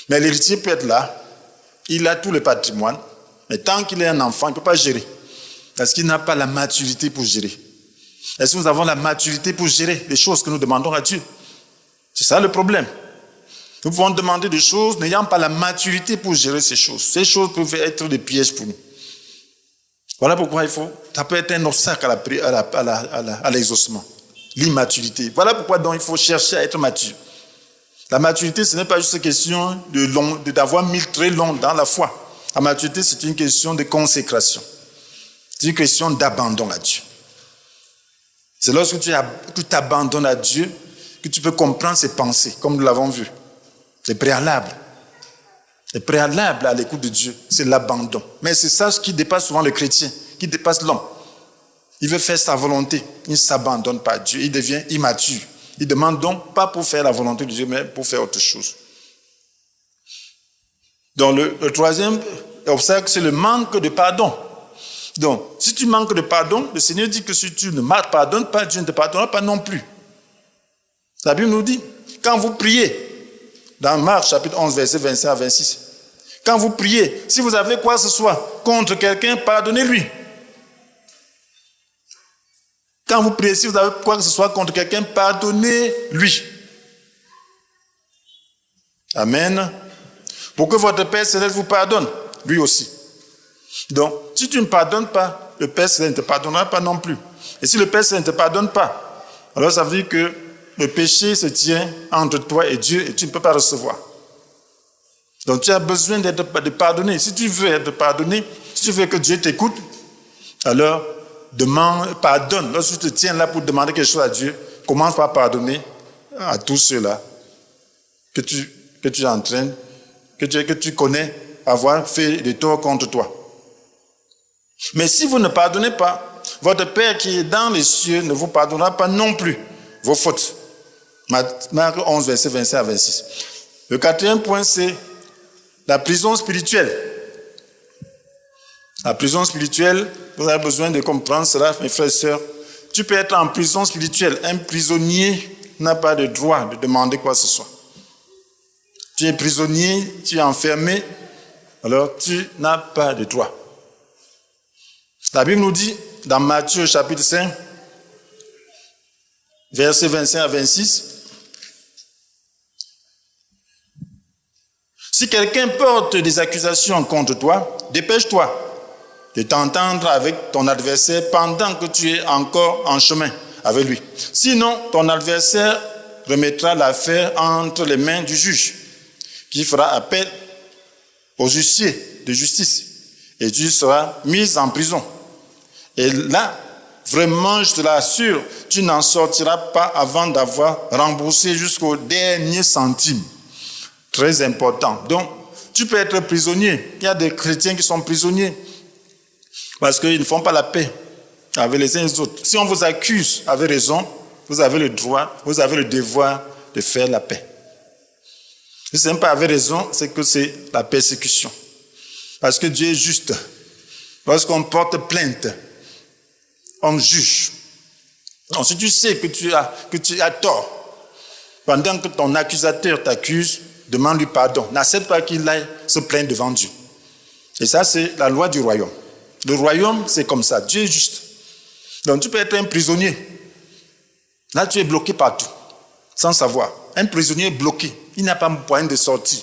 Mais l'héritier peut être là. Il a tout le patrimoine. Mais tant qu'il est un enfant, il ne peut pas gérer. Parce qu'il n'a pas la maturité pour gérer. Est-ce que nous avons la maturité pour gérer les choses que nous demandons à Dieu? C'est ça le problème. Nous pouvons demander des choses n'ayant pas la maturité pour gérer ces choses. Ces choses peuvent être des pièges pour nous. Voilà pourquoi ça peut être un obstacle à l'exaucement. L'immaturité. Voilà pourquoi donc il faut chercher à être mature. La maturité, ce n'est pas juste une question d'avoir mis très long dans la foi. La maturité, c'est une question de consécration. C'est une question d'abandon à Dieu. C'est lorsque tu t'abandonnes à Dieu que tu peux comprendre ses pensées, comme nous l'avons vu. C'est préalable. Le préalable à l'écoute de Dieu, c'est l'abandon. Mais c'est ça ce qui dépasse souvent le chrétien, qui dépasse l'homme. Il veut faire sa volonté. Il ne s'abandonne pas à Dieu. Il devient immature. Il demande donc pas pour faire la volonté de Dieu, mais pour faire autre chose. Donc le troisième obstacle, c'est le manque de pardon. Donc, si tu manques de pardon, le Seigneur dit que si tu ne pardonnes pas, Dieu ne te pardonnera pas non plus. La Bible nous dit, quand vous priez, dans Marc chapitre 11, verset 25 à 26, quand vous priez, si vous avez quoi que ce soit contre quelqu'un, pardonnez-lui. Quand vous priez, si vous avez quoi que ce soit contre quelqu'un, pardonnez-lui. Amen. Pour que votre Père Céleste vous pardonne, lui aussi. Donc, si tu ne pardonnes pas, le Père Céleste ne te pardonnera pas non plus. Et si le Père Céleste ne te pardonne pas, alors ça veut dire que le péché se tient entre toi et Dieu et tu ne peux pas recevoir. Donc tu as besoin de pardonner. Si tu veux être pardonné, si tu veux que Dieu t'écoute, alors pardonne. Lorsque tu te tiens là pour demander quelque chose à Dieu, commence par pardonner à tous ceux-là que tu es en train, que tu connais avoir fait des torts contre toi. Mais si vous ne pardonnez pas, votre Père qui est dans les cieux ne vous pardonnera pas non plus vos fautes. Marc 11, verset 25 à 26. Le quatrième point, c'est la prison spirituelle. La prison spirituelle, vous avez besoin de comprendre cela, mes frères et sœurs. Tu peux être en prison spirituelle. Un prisonnier n'a pas de droit de demander quoi que ce soit. Tu es prisonnier, tu es enfermé, alors tu n'as pas de droit. La Bible nous dit, dans Matthieu chapitre 5, versets 25 à 26, si quelqu'un porte des accusations contre toi, dépêche-toi de t'entendre avec ton adversaire pendant que tu es encore en chemin avec lui. Sinon, ton adversaire remettra l'affaire entre les mains du juge, qui fera appel aux huissiers de justice, et tu seras mis en prison. Et là, vraiment, je te l'assure, tu n'en sortiras pas avant d'avoir remboursé jusqu'au dernier centime. Très important. Donc, tu peux être prisonnier. Il y a des chrétiens qui sont prisonniers parce qu'ils ne font pas la paix avec les uns et les autres. Si on vous accuse avec raison, vous avez le droit, vous avez le devoir de faire la paix. Si ce n'est pas avec raison, c'est que c'est la persécution. Parce que Dieu est juste. Lorsqu'on porte plainte, on juge. Donc, si tu sais que tu as tort, pendant que ton accusateur t'accuse, demande-lui pardon. N'accepte pas qu'il aille se plaindre devant Dieu. Et ça, c'est la loi du royaume. Le royaume, c'est comme ça. Dieu est juste. Donc, tu peux être un prisonnier. Là, tu es bloqué partout, sans savoir. Un prisonnier bloqué. Il n'a pas moyen de sortir.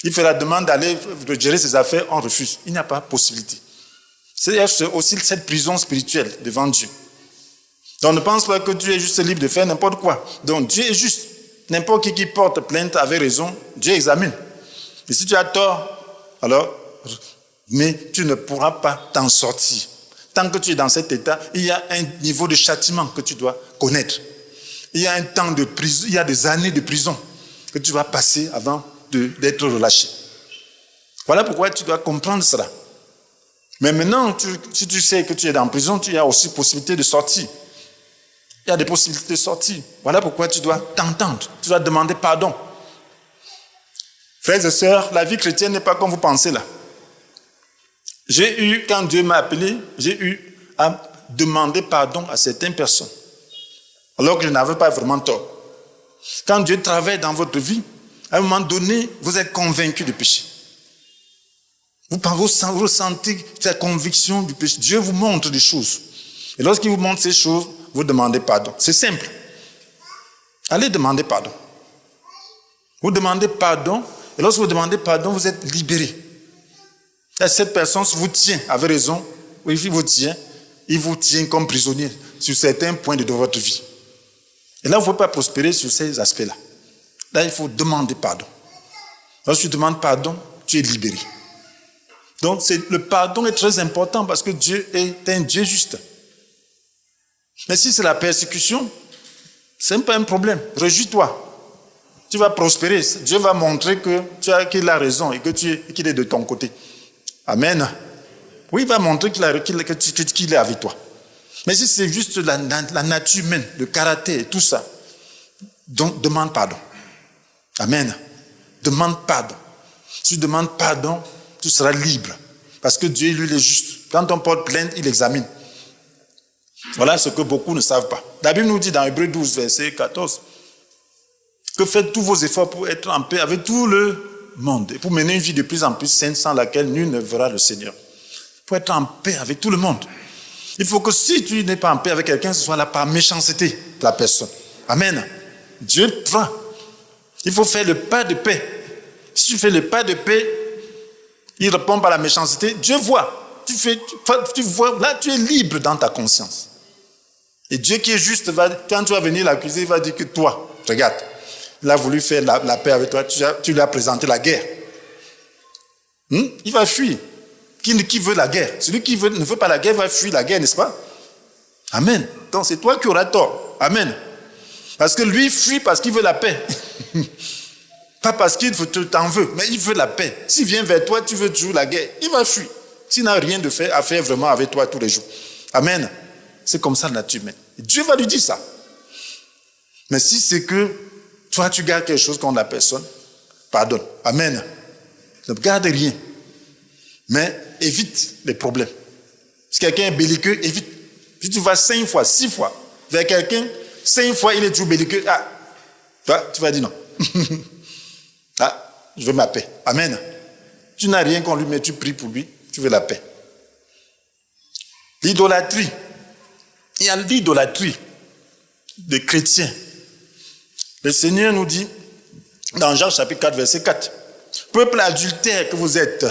Il fait la demande d'aller gérer ses affaires, on refuse. Il n'y a pas de possibilité. C'est aussi cette prison spirituelle devant Dieu. Donc, ne pense pas que tu es juste libre de faire n'importe quoi. Donc, Dieu est juste. N'importe qui porte plainte avec raison, Dieu examine. Et si tu as tort, alors, mais tu ne pourras pas t'en sortir. Tant que tu es dans cet état, il y a un niveau de châtiment que tu dois connaître. Il y a un temps de prison, il y a des années de prison que tu vas passer avant d'être relâché. Voilà pourquoi tu dois comprendre cela. Mais maintenant, si tu sais que tu es en prison, tu as aussi possibilité de sortir. Il y a des possibilités de sortir. Voilà pourquoi tu dois t'entendre. Tu dois demander pardon. Frères et sœurs, la vie chrétienne n'est pas comme vous pensez là. Quand Dieu m'a appelé, j'ai eu à demander pardon à certaines personnes. Alors que je n'avais pas vraiment tort. Quand Dieu travaille dans votre vie, à un moment donné, vous êtes convaincu du péché. Vous ressentez cette conviction du péché. Dieu vous montre des choses. Et lorsqu'il vous montre ces choses, vous demandez pardon. C'est simple. Allez demander pardon. Vous demandez pardon, et lorsque vous demandez pardon, vous êtes libéré. Et cette personne vous tient, avec raison, il vous tient comme prisonnier sur certains points de votre vie. Et là, vous ne pouvez pas prospérer sur ces aspects-là. Là, il faut demander pardon. Lorsque tu demandes pardon, tu es libéré. Donc, le pardon est très important parce que Dieu est un Dieu juste. Mais si c'est la persécution, ce n'est pas un problème. Réjouis-toi. Tu vas prospérer. Dieu va montrer qu'il a raison et qu'il est de ton côté. Amen. Oui, il va montrer qu'il est avec toi. Mais si c'est juste la nature humaine, le caractère, tout ça, donc demande pardon. Amen. Demande pardon. Si tu demandes pardon, tu seras libre. Parce que Dieu, lui, il est juste. Quand on porte plainte, il examine. Voilà ce que beaucoup ne savent pas. La Bible nous dit dans Hébreux 12, verset 14, que faites tous vos efforts pour être en paix avec tout le monde et pour mener une vie de plus en plus sainte sans laquelle nul ne verra le Seigneur. Pour être en paix avec tout le monde. Il faut que si tu n'es pas en paix avec quelqu'un, ce soit là par méchanceté de la personne. Amen. Dieu prend. Il faut faire le pas de paix. Si tu fais le pas de paix, il répond par la méchanceté. Dieu voit. Tu vois, là tu es libre dans ta conscience. Et Dieu qui est juste, quand tu vas venir l'accuser, il va dire que toi, regarde, il a voulu faire la paix avec toi, tu lui as présenté la guerre. Il va fuir. Qui veut la guerre? Celui qui ne veut pas la guerre va fuir la guerre, n'est-ce pas? Amen. Donc c'est toi qui auras tort. Amen. Parce que lui fuit parce qu'il veut la paix. Pas parce qu'il t'en veut, mais il veut la paix. S'il vient vers toi, tu veux toujours la guerre. Il va fuir. S'il n'a rien à faire vraiment avec toi tous les jours. Amen. C'est comme ça la nature humaine. Et Dieu va lui dire ça. Mais si c'est que toi, tu gardes quelque chose contre la personne, pardonne. Amen. Ne garde rien. Mais évite les problèmes. Si quelqu'un est belliqueux, évite. Si tu vas 5 fois, 6 fois vers quelqu'un, 5 fois il est toujours belliqueux, toi, tu vas dire non. je veux ma paix. Amen. Tu n'as rien contre lui, mais tu pries pour lui, tu veux la paix. L'idolâtrie. Il y a l'idolâtrie des chrétiens. Le Seigneur nous dit, dans Jean chapitre 4, verset 4, « Peuple adultère que vous êtes,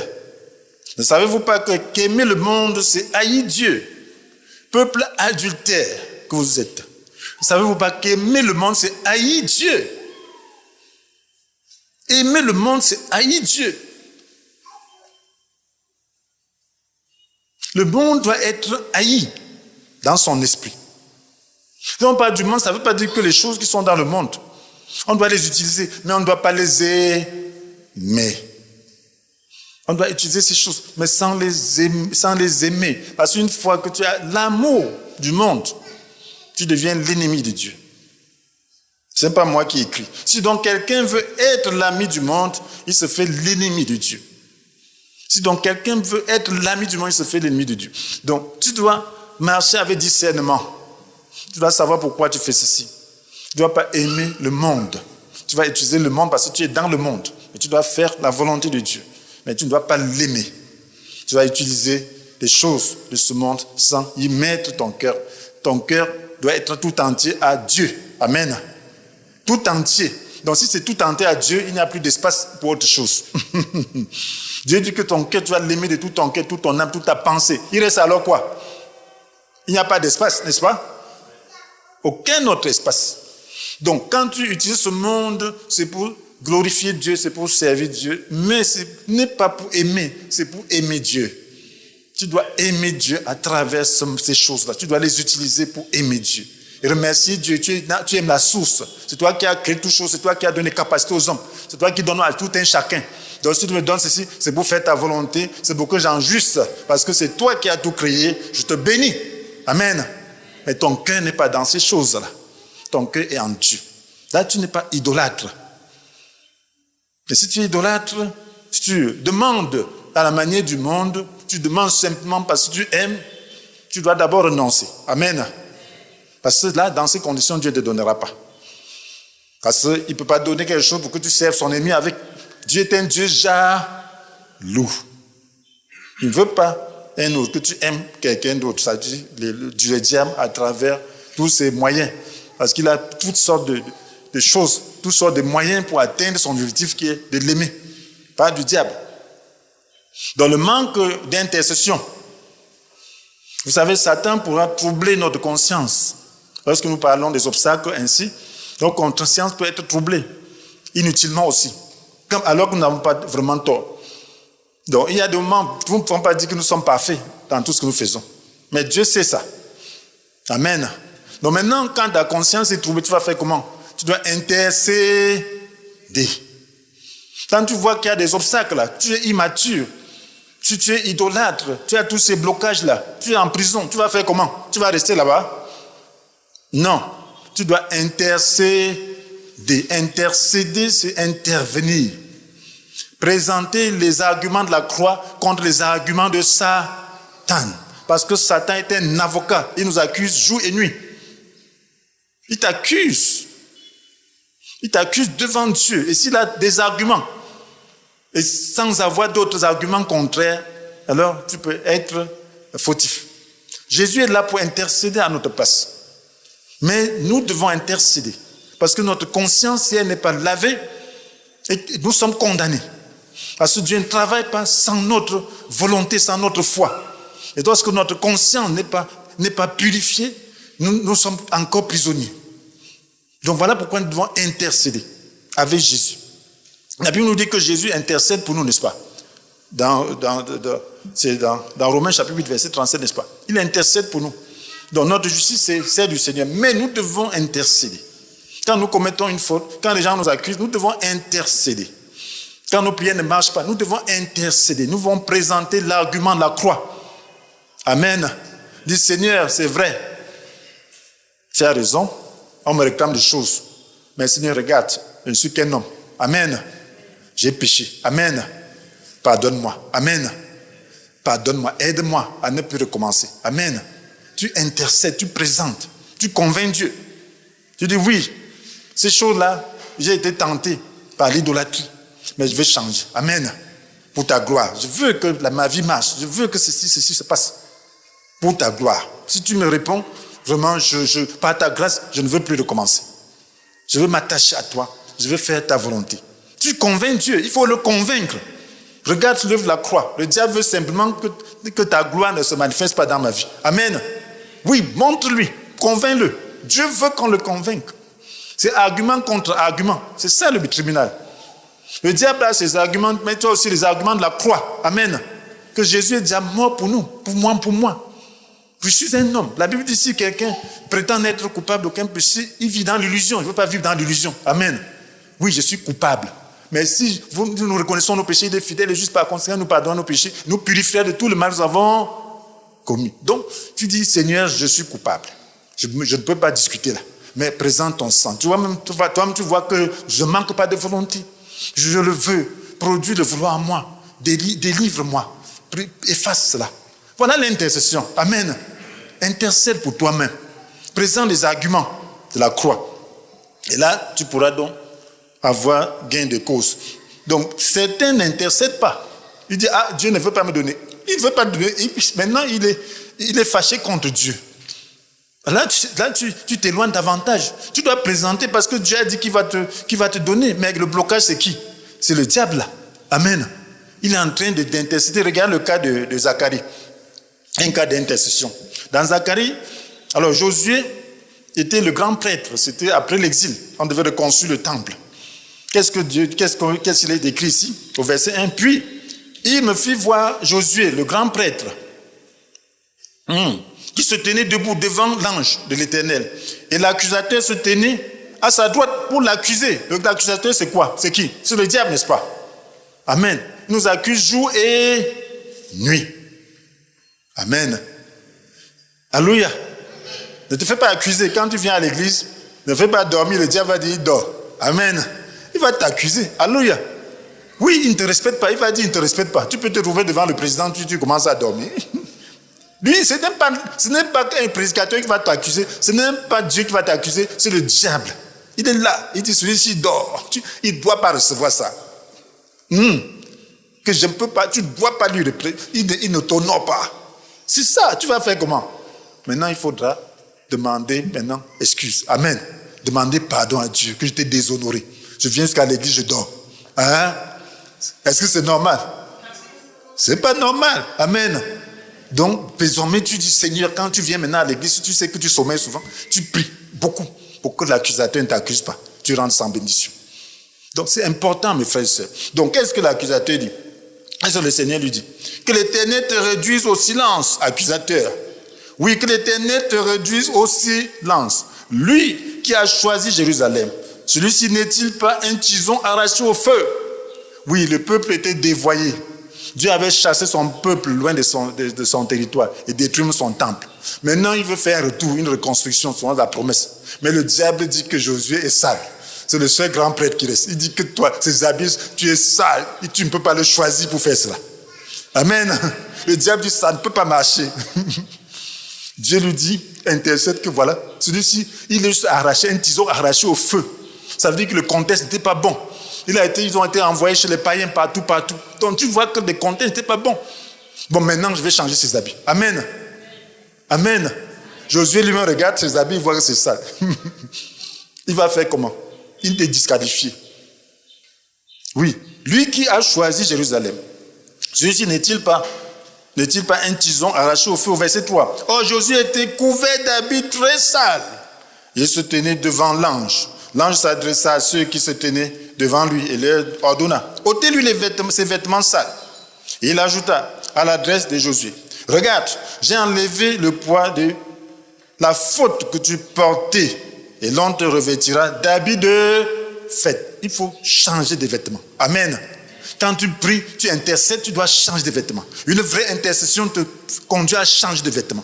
ne savez-vous pas qu'aimer le monde, c'est haïr Dieu? Peuple adultère que vous êtes, ne savez-vous pas qu'aimer le monde, c'est haïr Dieu? Aimer le monde, c'est haïr Dieu. Le monde doit être haï dans son esprit. Quand on parle du monde, ça ne veut pas dire que les choses qui sont dans le monde, on doit les utiliser, mais on ne doit pas les aimer. On doit utiliser ces choses, mais sans les aimer. Parce qu'une fois que tu as l'amour du monde, tu deviens l'ennemi de Dieu. Ce n'est pas moi qui écris. Si donc quelqu'un veut être l'ami du monde, il se fait l'ennemi de Dieu. Si donc quelqu'un veut être l'ami du monde, il se fait l'ennemi de Dieu. Donc tu dois marcher avec discernement. Tu dois savoir pourquoi tu fais ceci. Tu ne dois pas aimer le monde. Tu vas utiliser le monde parce que tu es dans le monde. Mais tu dois faire la volonté de Dieu. Mais tu ne dois pas l'aimer. Tu vas utiliser les choses de ce monde sans y mettre ton cœur. Ton cœur doit être tout entier à Dieu. Amen. Tout entier. Donc si c'est tout entier à Dieu, il n'y a plus d'espace pour autre chose. Dieu dit que ton cœur, tu vas l'aimer de tout ton cœur, toute ton âme, toute ta pensée. Il reste alors quoi? Il n'y a pas d'espace, n'est-ce pas? Aucun autre espace. Donc quand tu utilises ce monde, c'est pour glorifier Dieu, c'est pour servir Dieu, mais ce n'est pas pour aimer, c'est pour aimer Dieu. Tu dois aimer Dieu à travers ces choses-là. Tu dois les utiliser pour aimer Dieu. Et remercier Dieu, tu aimes la source. C'est toi qui as créé toutes choses, c'est toi qui as donné capacité aux hommes. C'est toi qui donnes à tout un chacun. Donc si tu me donnes ceci, c'est pour faire ta volonté, c'est pour que j'en jouisse. Parce que c'est toi qui as tout créé, je te bénis. Amen. Mais ton cœur n'est pas dans ces choses-là. Ton cœur est en Dieu. Là, tu n'es pas idolâtre. Mais si tu es idolâtre, si tu demandes à la manière du monde, tu demandes simplement parce que tu aimes, tu dois d'abord renoncer. Amen. Parce que là, dans ces conditions, Dieu ne te donnera pas. Parce qu'il ne peut pas donner quelque chose pour que tu serves son ennemi avec. Dieu est un Dieu jaloux. Il ne veut pas un autre, que tu aimes quelqu'un d'autre. Ça dit, Dieu le diable à travers tous ses moyens. Parce qu'il a toutes sortes de choses, toutes sortes de moyens pour atteindre son objectif qui est de l'aimer. Pas du diable. Dans le manque d'intercession, vous savez, Satan pourra troubler notre conscience. Lorsque nous parlons des obstacles ainsi, notre conscience peut être troublée, inutilement aussi, alors que nous n'avons pas vraiment tort. Donc, il y a des moments où nous ne pouvons pas dire que nous sommes parfaits dans tout ce que nous faisons. Mais Dieu sait ça. Amen. Donc maintenant, quand ta conscience est troublée, tu vas faire comment? Tu dois intercéder. Quand tu vois qu'il y a des obstacles là, tu es immature, tu es idolâtre, tu as tous ces blocages là, tu es en prison, tu vas faire comment? Tu vas rester là-bas? Non, tu dois intercéder. Intercéder, c'est intervenir. Présenter les arguments de la croix contre les arguments de Satan. Parce que Satan est un avocat, il nous accuse jour et nuit. Il t'accuse. Il t'accuse devant Dieu. Et s'il a des arguments, et sans avoir d'autres arguments contraires, alors tu peux être fautif. Jésus est là pour intercéder à notre place. Mais nous devons intercéder. Parce que notre conscience, si elle n'est pas lavée, et nous sommes condamnés. Parce que Dieu ne travaille pas sans notre volonté, sans notre foi. Et lorsque notre conscience n'est pas purifiée, nous sommes encore prisonniers. Donc voilà pourquoi nous devons intercéder avec Jésus. La Bible nous dit que Jésus intercède pour nous, n'est-ce pas? C'est dans Romains chapitre 8, verset 37, n'est-ce pas? Il intercède pour nous. Donc notre justice, c'est celle du Seigneur. Mais nous devons intercéder. Quand nous commettons une faute, quand les gens nous accusent, nous devons intercéder. Quand nos prières ne marchent pas, nous devons intercéder. Nous devons présenter l'argument de la croix. Amen. Dis Seigneur, c'est vrai. Tu as raison. On me réclame des choses. Mais Seigneur, regarde, je ne suis qu'un homme. Amen. J'ai péché. Amen. Pardonne-moi. Amen. Pardonne-moi. Aide-moi à ne plus recommencer. Amen. Tu intercèdes, tu présentes, tu convaincs Dieu. Tu dis oui, ces choses-là, j'ai été tenté par l'idolâtrie. mais je vais changer. Amen. Pour ta gloire. Je veux que ma vie marche. Je veux que ceci se passe. Pour ta gloire. Si tu me réponds, vraiment, par ta grâce, je ne veux plus recommencer. Je veux m'attacher à toi. Je veux faire ta volonté. Tu convaincs Dieu. Il faut le convaincre. Regarde l'œuvre de la croix. Le diable veut simplement que ta gloire ne se manifeste pas dans ma vie. Amen. Oui, montre-lui. Convainc-le. Dieu veut qu'on le convainque. C'est argument contre argument. C'est ça le tribunal. Le diable a ses arguments, mais tu as aussi les arguments de la croix. Amen. Que Jésus est déjà mort pour nous, pour moi. Je suis un homme. La Bible dit si quelqu'un prétend n'être coupable d'aucun péché, il vit dans l'illusion. Je ne veux pas vivre dans l'illusion. Amen. Oui, je suis coupable. Mais si nous reconnaissons nos péchés, il est fidèle et juste par conséquent, nous pardonnons nos péchés, nous purifions de tout le mal que nous avons commis. Donc, tu dis, Seigneur, je suis coupable. Je ne peux pas discuter là. Mais présente ton sang. Toi-même, tu vois que je ne manque pas de volonté. Je le veux. Produis le vouloir en moi. Délivre-moi. Efface cela. Voilà l'intercession. Amen. Intercède pour toi-même. Présente les arguments de la croix. Et là, tu pourras donc avoir gain de cause. Donc, certains n'intercèdent pas. Il dit, Dieu ne veut pas me donner. Il ne veut pas donner. Maintenant, il est fâché contre Dieu. Là, tu t'éloignes davantage. Tu dois présenter parce que Dieu a dit qu'il va te donner. Mais le blocage, c'est qui? C'est le diable là. Amen. Il est en train d'intercéder. Regarde le cas de Zacharie. Un cas d'intercession. Dans Zacharie, alors Josué était le grand prêtre. C'était après l'exil. On devait reconstruire le temple. Qu'est-ce qu'il est décrit ici? Au verset 1. Puis, il me fit voir Josué, le grand prêtre, qui se tenait debout devant l'ange de l'Éternel. Et l'accusateur se tenait à sa droite pour l'accuser. L'accusateur, c'est quoi? C'est qui? C'est le diable, n'est-ce pas? Amen. Il nous accuse jour et nuit. Amen. Alléluia. Ne te fais pas accuser. Quand tu viens à l'église, ne fais pas dormir. Le diable va dire, il dort. Amen. Il va t'accuser. Alléluia. Oui, il ne te respecte pas. Il va dire, il ne te respecte pas. Tu peux te trouver devant le président, tu commences à dormir. Lui, ce n'est pas un prédicateur qui va t'accuser. Ce n'est pas Dieu qui va t'accuser. C'est le diable. Il est là. Il dit, celui-ci dort. Il ne doit pas recevoir ça. Que je ne peux pas. Tu ne dois pas lui reprendre. Il ne t'honore pas. C'est ça. Tu vas faire comment? Maintenant, il faudra demander excuse. Amen. Demander pardon à Dieu que je t'ai déshonoré. Je viens jusqu'à l'église, je dors. Hein? Est-ce que c'est normal? C'est pas normal. Amen. Donc, désormais, tu dis, Seigneur, quand tu viens maintenant à l'église, si tu sais que tu sommeilles souvent, tu pries beaucoup pour que l'accusateur ne t'accuse pas. Tu rentres sans bénédiction. Donc, c'est important, mes frères et sœurs. Donc, qu'est-ce que l'accusateur dit? Qu'est-ce que le Seigneur lui dit? Que l'Éternel te réduise au silence, accusateur. Oui, que l'Éternel te réduise au silence. Lui qui a choisi Jérusalem, celui-ci n'est-il pas un tison arraché au feu? Oui, le peuple était dévoyé. Dieu avait chassé son peuple loin de son territoire et détruit son temple. Maintenant, il veut faire un retour, une reconstruction selon la promesse. Mais le diable dit que Josué est sale. C'est le seul grand prêtre qui reste. Il dit que toi, ces habits, tu es sale et tu ne peux pas le choisir pour faire cela. Amen. Le diable dit, ça ne peut pas marcher. Dieu lui dit, intercède que voilà, celui-ci, il est arraché, un tison arraché au feu. Ça veut dire que le contexte n'était pas bon. Ils ont été envoyés chez les païens partout. Donc tu vois que le contexte n'était pas bon. Bon, maintenant, je vais changer ses habits. Amen. Amen. Josué lui-même regarde ses habits, il voit que c'est sale. Il va faire comment? Il est disqualifié. Oui. Lui qui a choisi Jérusalem. Celui-ci n'est-il pas un tison arraché au feu? Au verset 3. Or, Josué était couvert d'habits très sales. Il se tenait devant l'ange. L'ange s'adressa à ceux qui se tenaient devant lui et leur ordonna, ôtez-lui ses vêtements sales. Et il ajouta à l'adresse de Josué, regarde, j'ai enlevé le poids de la faute que tu portais et l'on te revêtira d'habits de fête. Il faut changer de vêtements. Amen. Quand tu pries, tu intercèdes, tu dois changer de vêtements. Une vraie intercession te conduit à changer de vêtements.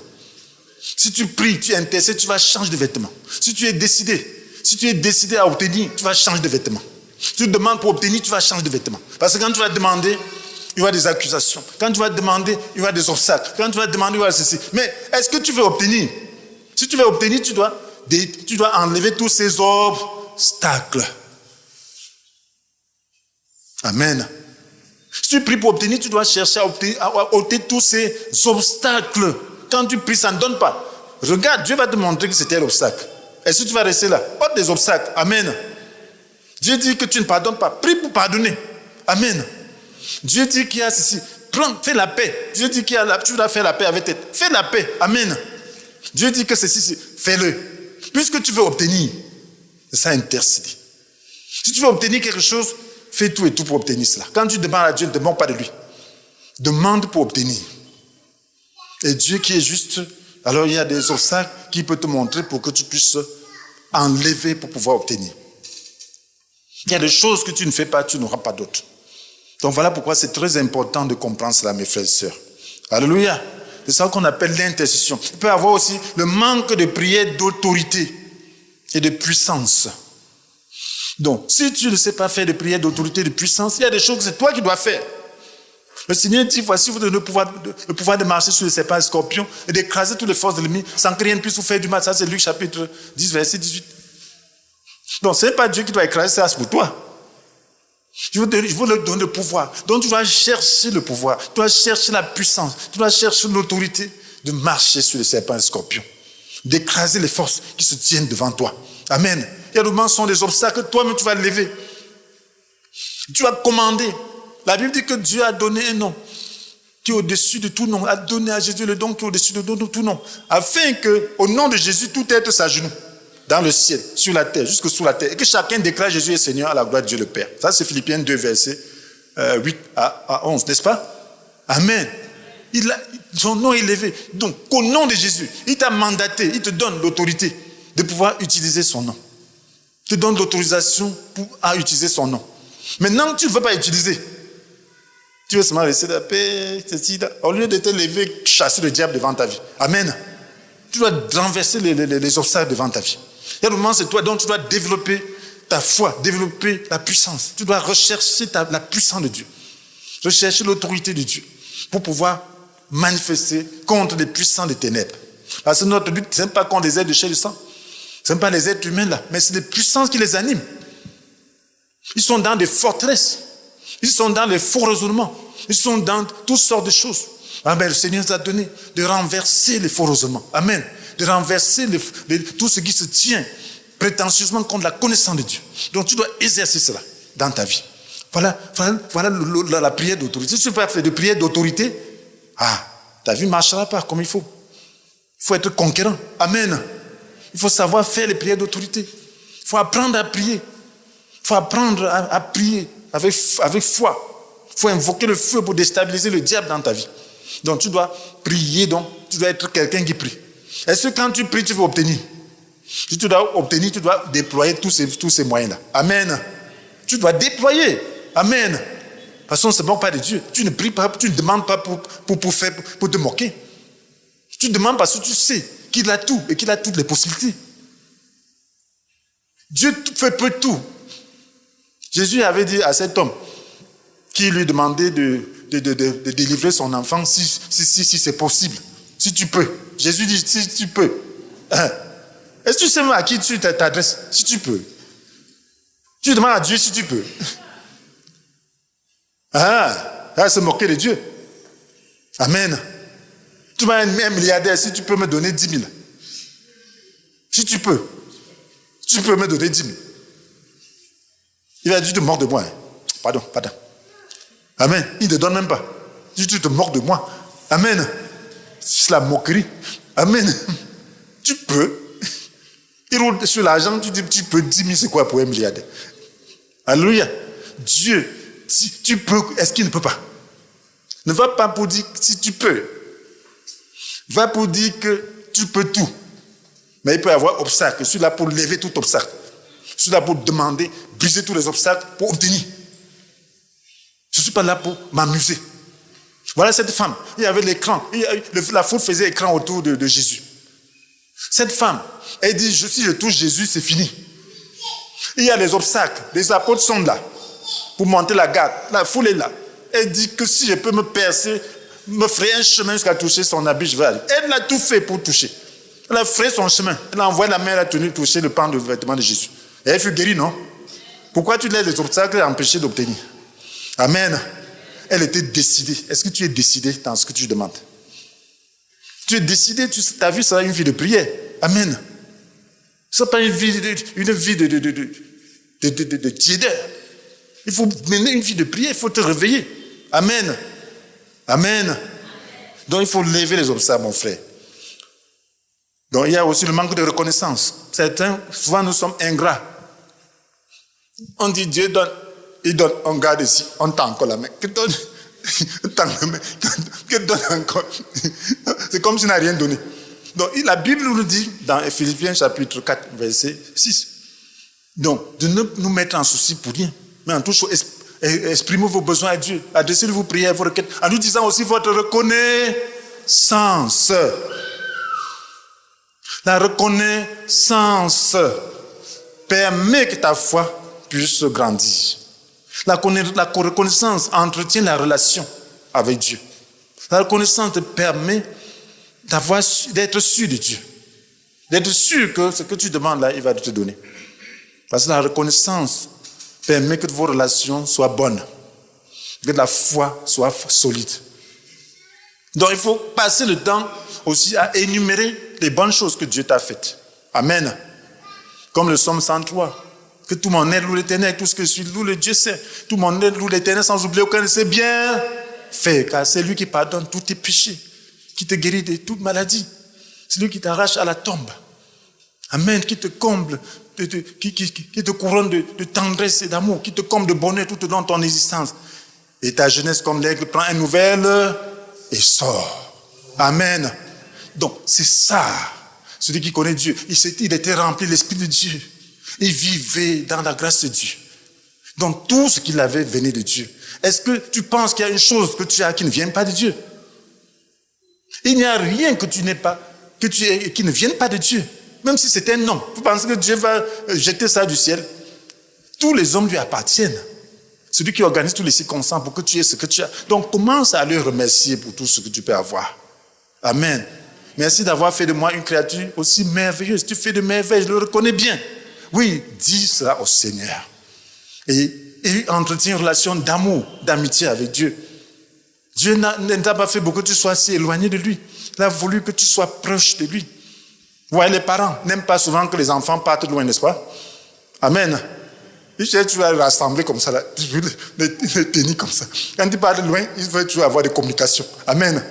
Si tu pries, tu intercèdes, tu vas changer de vêtements. Si tu es décidé à obtenir, tu vas changer de vêtements. Si tu demandes pour obtenir, tu vas changer de vêtements. Parce que quand tu vas demander, il y aura des accusations. Quand tu vas demander, il y aura des obstacles. Quand tu vas demander, il y aura ceci. Mais est-ce que tu veux obtenir? Si tu veux obtenir, tu dois enlever tous ces obstacles. Amen. Si tu pries pour obtenir, tu dois chercher à ôter tous ces obstacles. Quand tu pries, ça ne donne pas. Regarde, Dieu va te montrer que c'était l'obstacle. Est-ce que tu vas rester là? Ôte des obstacles. Amen. Dieu dit que tu ne pardonnes pas. Prie pour pardonner. Amen. Dieu dit qu'il y a ceci. Fais la paix. Dieu dit qu'il y a tu dois faire la paix avec elle. Fais la paix. Amen. Dieu dit que ceci, fais-le. Puisque tu veux obtenir, c'est ça intercéder. Si tu veux obtenir quelque chose, fais tout et tout pour obtenir cela. Quand tu demandes à Dieu, ne demande pas de lui. Demande pour obtenir. Et Dieu qui est juste, alors il y a des obstacles qu'il peut te montrer pour que tu puisses enlever pour pouvoir obtenir. Il y a des choses que tu ne fais pas, tu n'auras pas d'autres. Donc voilà pourquoi c'est très important de comprendre cela, mes frères et sœurs. Alléluia. C'est ça qu'on appelle l'intercession. Il peut y avoir aussi le manque de prière d'autorité et de puissance. Donc, si tu ne sais pas faire de prière d'autorité et de puissance, il y a des choses que c'est toi qui dois faire. Le Seigneur dit, voici vous donne le pouvoir de marcher sur les serpents et les scorpions et d'écraser toutes les forces de l'ennemi sans que rien ne puisse vous faire du mal. Ça, c'est Luc chapitre 10, verset 18. Donc, ce n'est pas Dieu qui doit écraser ça pour toi. Je vous donne le pouvoir. Donc, tu dois chercher le pouvoir. Tu dois chercher la puissance. Tu dois chercher l'autorité de marcher sur les serpents et les scorpions. D'écraser les forces qui se tiennent devant toi. Amen. Il y a des moments, ce sont des obstacles que toi-même tu vas lever. Tu vas commander. La Bible dit que Dieu a donné un nom qui est au-dessus de tout nom. A donné à Jésus le don qui est au-dessus de tout nom. Afin que, au nom de Jésus, tout être s'agenouille. Dans le ciel, sur la terre, jusque sous la terre. Et que chacun déclare Jésus est Seigneur à la gloire de Dieu le Père. Ça, c'est Philippiens 2, versets 8 à 11, n'est-ce pas? Amen. Son nom est élevé. Donc, au nom de Jésus, il t'a mandaté, il te donne l'autorité de pouvoir utiliser son nom. Il te donne l'autorisation à utiliser son nom. Maintenant, tu ne veux pas utiliser. Tu veux seulement laisser la paix, au lieu de te lever, chasser le diable devant ta vie. Amen. Tu dois renverser les obstacles devant ta vie. Il y a des moments, c'est toi, donc tu dois développer ta foi, développer la puissance. Tu dois rechercher la puissance de Dieu. Rechercher l'autorité de Dieu pour pouvoir manifester contre les puissants des ténèbres. Parce que notre but, ce n'est pas contre les êtres de chair et de sang. Ce n'est pas les êtres humains là, mais c'est les puissances qui les animent. Ils sont dans des forteresses. Ils sont dans les faux raisonnements. Ils sont dans toutes sortes de choses. Amen. Le Seigneur nous a donné de renverser les faux raisonnements. Amen. De renverser tout ce qui se tient prétentieusement contre la connaissance de Dieu. Donc tu dois exercer cela dans ta vie. Voilà la prière d'autorité. Si tu ne peux pas faire de prière d'autorité, ta vie ne marchera pas comme il faut. Il faut être conquérant. Amen. Il faut savoir faire les prières d'autorité. Il faut apprendre à prier. Il faut apprendre à prier avec foi. Il faut invoquer le feu pour déstabiliser le diable dans ta vie. Donc tu dois prier, donc tu dois être quelqu'un qui prie. Est-ce que quand tu pries, tu veux obtenir? Si tu dois obtenir, tu dois déployer tous ces moyens-là. Amen. Tu dois déployer. Amen. Parce qu'on ne se moque pas de Dieu. Tu ne pries pas, tu ne demandes pas pour te moquer. Tu demandes parce que tu sais qu'il a tout et qu'il a toutes les possibilités. Dieu peut tout. Jésus avait dit à cet homme qui lui demandait de délivrer son enfant si c'est possible. Si tu peux. Jésus dit si tu peux. Est-ce que tu sais à qui tu t'adresses? Si tu peux. Tu demandes à Dieu si tu peux. Se moquer de Dieu. Amen. Tu vas un milliardaire, si tu peux me donner 10 000. Si tu peux. Tu peux me donner 10 000. Il va dire, tu te moques de moi. Pardon. Amen. Il ne te donne même pas. Tu te moques de moi. Amen. C'est la moquerie. Amen. Tu peux. Il roule sur l'argent, tu dis, tu peux 10 000, c'est quoi pour un milliardaire? Alléluia. Dieu, si tu peux, est-ce qu'il ne peut pas? Ne va pas pour dire si tu peux. Va pour dire que tu peux tout. Mais il peut y avoir obstacle. Je suis là pour lever tout obstacle. Je suis là pour demander, briser tous les obstacles pour obtenir. Je ne suis pas là pour m'amuser. Voilà cette femme. Il y avait l'écran. La foule faisait écran autour de Jésus. Cette femme, elle dit, si je touche Jésus, c'est fini. Il y a les obstacles. Les apôtres sont là pour monter la garde. La foule est là. Elle dit que si je peux me percer, me ferai un chemin jusqu'à toucher son habit, je vais aller. Elle a tout fait pour toucher. Elle a fait son chemin. Elle a envoyé la main, elle a tenu toucher le pan de vêtement de Jésus. Et elle fut guérie, non? Pourquoi tu laisses les obstacles empêcher d'obtenir? Amen. Elle était décidée. Est-ce que tu es décidé dans ce que tu demandes? Tu es décidé, tu as vu ça, une vie de prière. Amen. Ce n'est pas une vie de tiédeur. Il faut mener une vie de prière, il faut te réveiller. Amen. Amen. Donc il faut lever les obstacles, mon frère. Donc il y a aussi le manque de reconnaissance. Certains, souvent nous sommes ingrats. On dit Dieu donne, il donne, on garde ici, on tend encore la main. Que donne, que donne encore. C'est comme s'il n'a rien donné. Donc la Bible nous dit dans Philippiens chapitre 4, verset 6. Donc de ne nous mettre en souci pour rien. Mais en tout chose, exprimez vos besoins à Dieu. Adressez vos prières, vos requêtes, en nous disant aussi votre reconnaissance. La reconnaissance permet que ta foi puisse grandir. La reconnaissance entretient la relation avec Dieu. La reconnaissance te permet d'être sûr de Dieu. D'être sûr que ce que tu demandes là, il va te donner. Parce que la reconnaissance permet que vos relations soient bonnes. Que la foi soit solide. Donc il faut passer le temps aussi à énumérer les bonnes choses que Dieu t'a faites. Amen. Comme le psaume 103. Que tout mon aide loue l'Éternel, tout ce que je suis loue le Dieu sait. Tout mon aide loue l'Éternel sans oublier aucun de ses biens faits. Car c'est lui qui pardonne tous tes péchés, qui te guérit de toute maladie. C'est lui qui t'arrache à la tombe. Amen. Qui te comble, qui te couronne de tendresse et d'amour, qui te comble de bonheur tout au long de ton existence. Et ta jeunesse comme l'aigle prend un nouvel essor. Amen. Donc c'est ça. Celui qui connaît Dieu, il était rempli de l'Esprit de Dieu. Il vivait dans la grâce de Dieu. Donc tout ce qu'il avait venait de Dieu. Est-ce que tu penses qu'il y a une chose que tu as qui ne vient pas de Dieu? Il n'y a rien que tu n'aies pas, qui ne vienne pas de Dieu. Même si c'est un homme. Vous pensez que Dieu va jeter ça du ciel? Tous les hommes lui appartiennent. Celui qui organise toutes les circonstances pour que tu aies ce que tu as. Donc commence à le remercier pour tout ce que tu peux avoir. Amen. Merci d'avoir fait de moi une créature aussi merveilleuse. Tu fais de merveilles, je le reconnais bien. Oui, dis cela au Seigneur. Et entretiens une relation d'amour, d'amitié avec Dieu. Dieu ne t'a pas fait pour que tu sois si éloigné de lui. Il a voulu que tu sois proche de lui. Vous voyez, les parents n'aiment pas souvent que les enfants partent loin, n'est-ce pas? Amen. Tu vas les rassembler comme ça, là. Tu veux les tenir comme ça. Quand tu pars de loin, il faut toujours avoir des communications. Amen.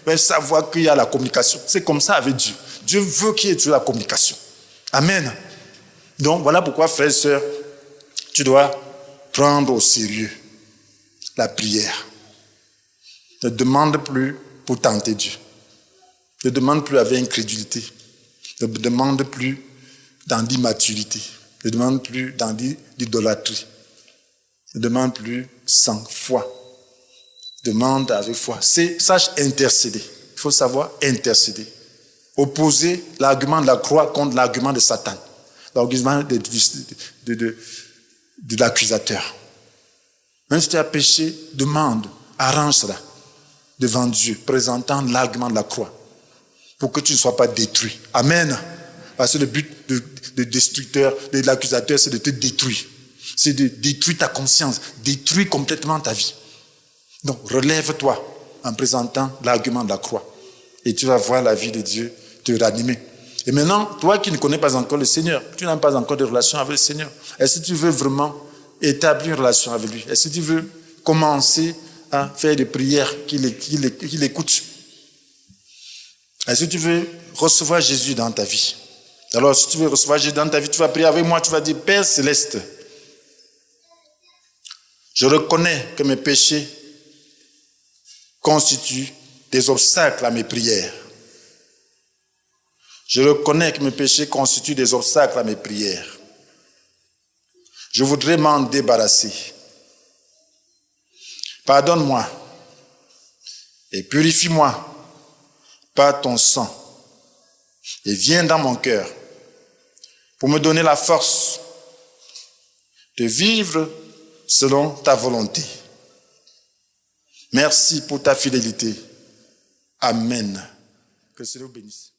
Il faut savoir qu'il y a la communication. C'est comme ça avec Dieu. Dieu veut qu'il y ait toujours la communication. Amen. Donc, voilà pourquoi, frères et sœurs, tu dois prendre au sérieux la prière. Ne demande plus pour tenter Dieu. Ne demande plus avec incrédulité. Ne demande plus dans l'immaturité. Ne demande plus dans l'idolâtrie. Ne demande plus sans foi. Demande avec foi. Sache intercéder. Il faut savoir intercéder. Opposer l'argument de la croix contre l'argument de Satan. L'argument de l'accusateur. Même si tu as péché, demande, arrange cela devant Dieu, présentant l'argument de la croix, pour que tu ne sois pas détruit. Amen. Parce que le but de destructeur, de l'accusateur, c'est de te détruire. C'est de détruire ta conscience, détruire complètement ta vie. Donc, relève-toi en présentant l'argument de la croix. Et tu vas voir la vie de Dieu te ranimer. Et maintenant, toi qui ne connais pas encore le Seigneur, tu n'as pas encore de relation avec le Seigneur. Est-ce que tu veux vraiment établir une relation avec lui? Est-ce que tu veux commencer à faire des prières qu'il écoute? Est-ce que tu veux recevoir Jésus dans ta vie? Alors, si tu veux recevoir Jésus dans ta vie, tu vas prier avec moi, tu vas dire, Père Céleste, je reconnais que mes péchés constituent des obstacles à mes prières. Je reconnais que mes péchés constituent des obstacles à mes prières. Je voudrais m'en débarrasser. Pardonne-moi et purifie-moi par ton sang et viens dans mon cœur pour me donner la force de vivre selon ta volonté. Merci pour ta fidélité. Amen. Que Dieu vous bénisse.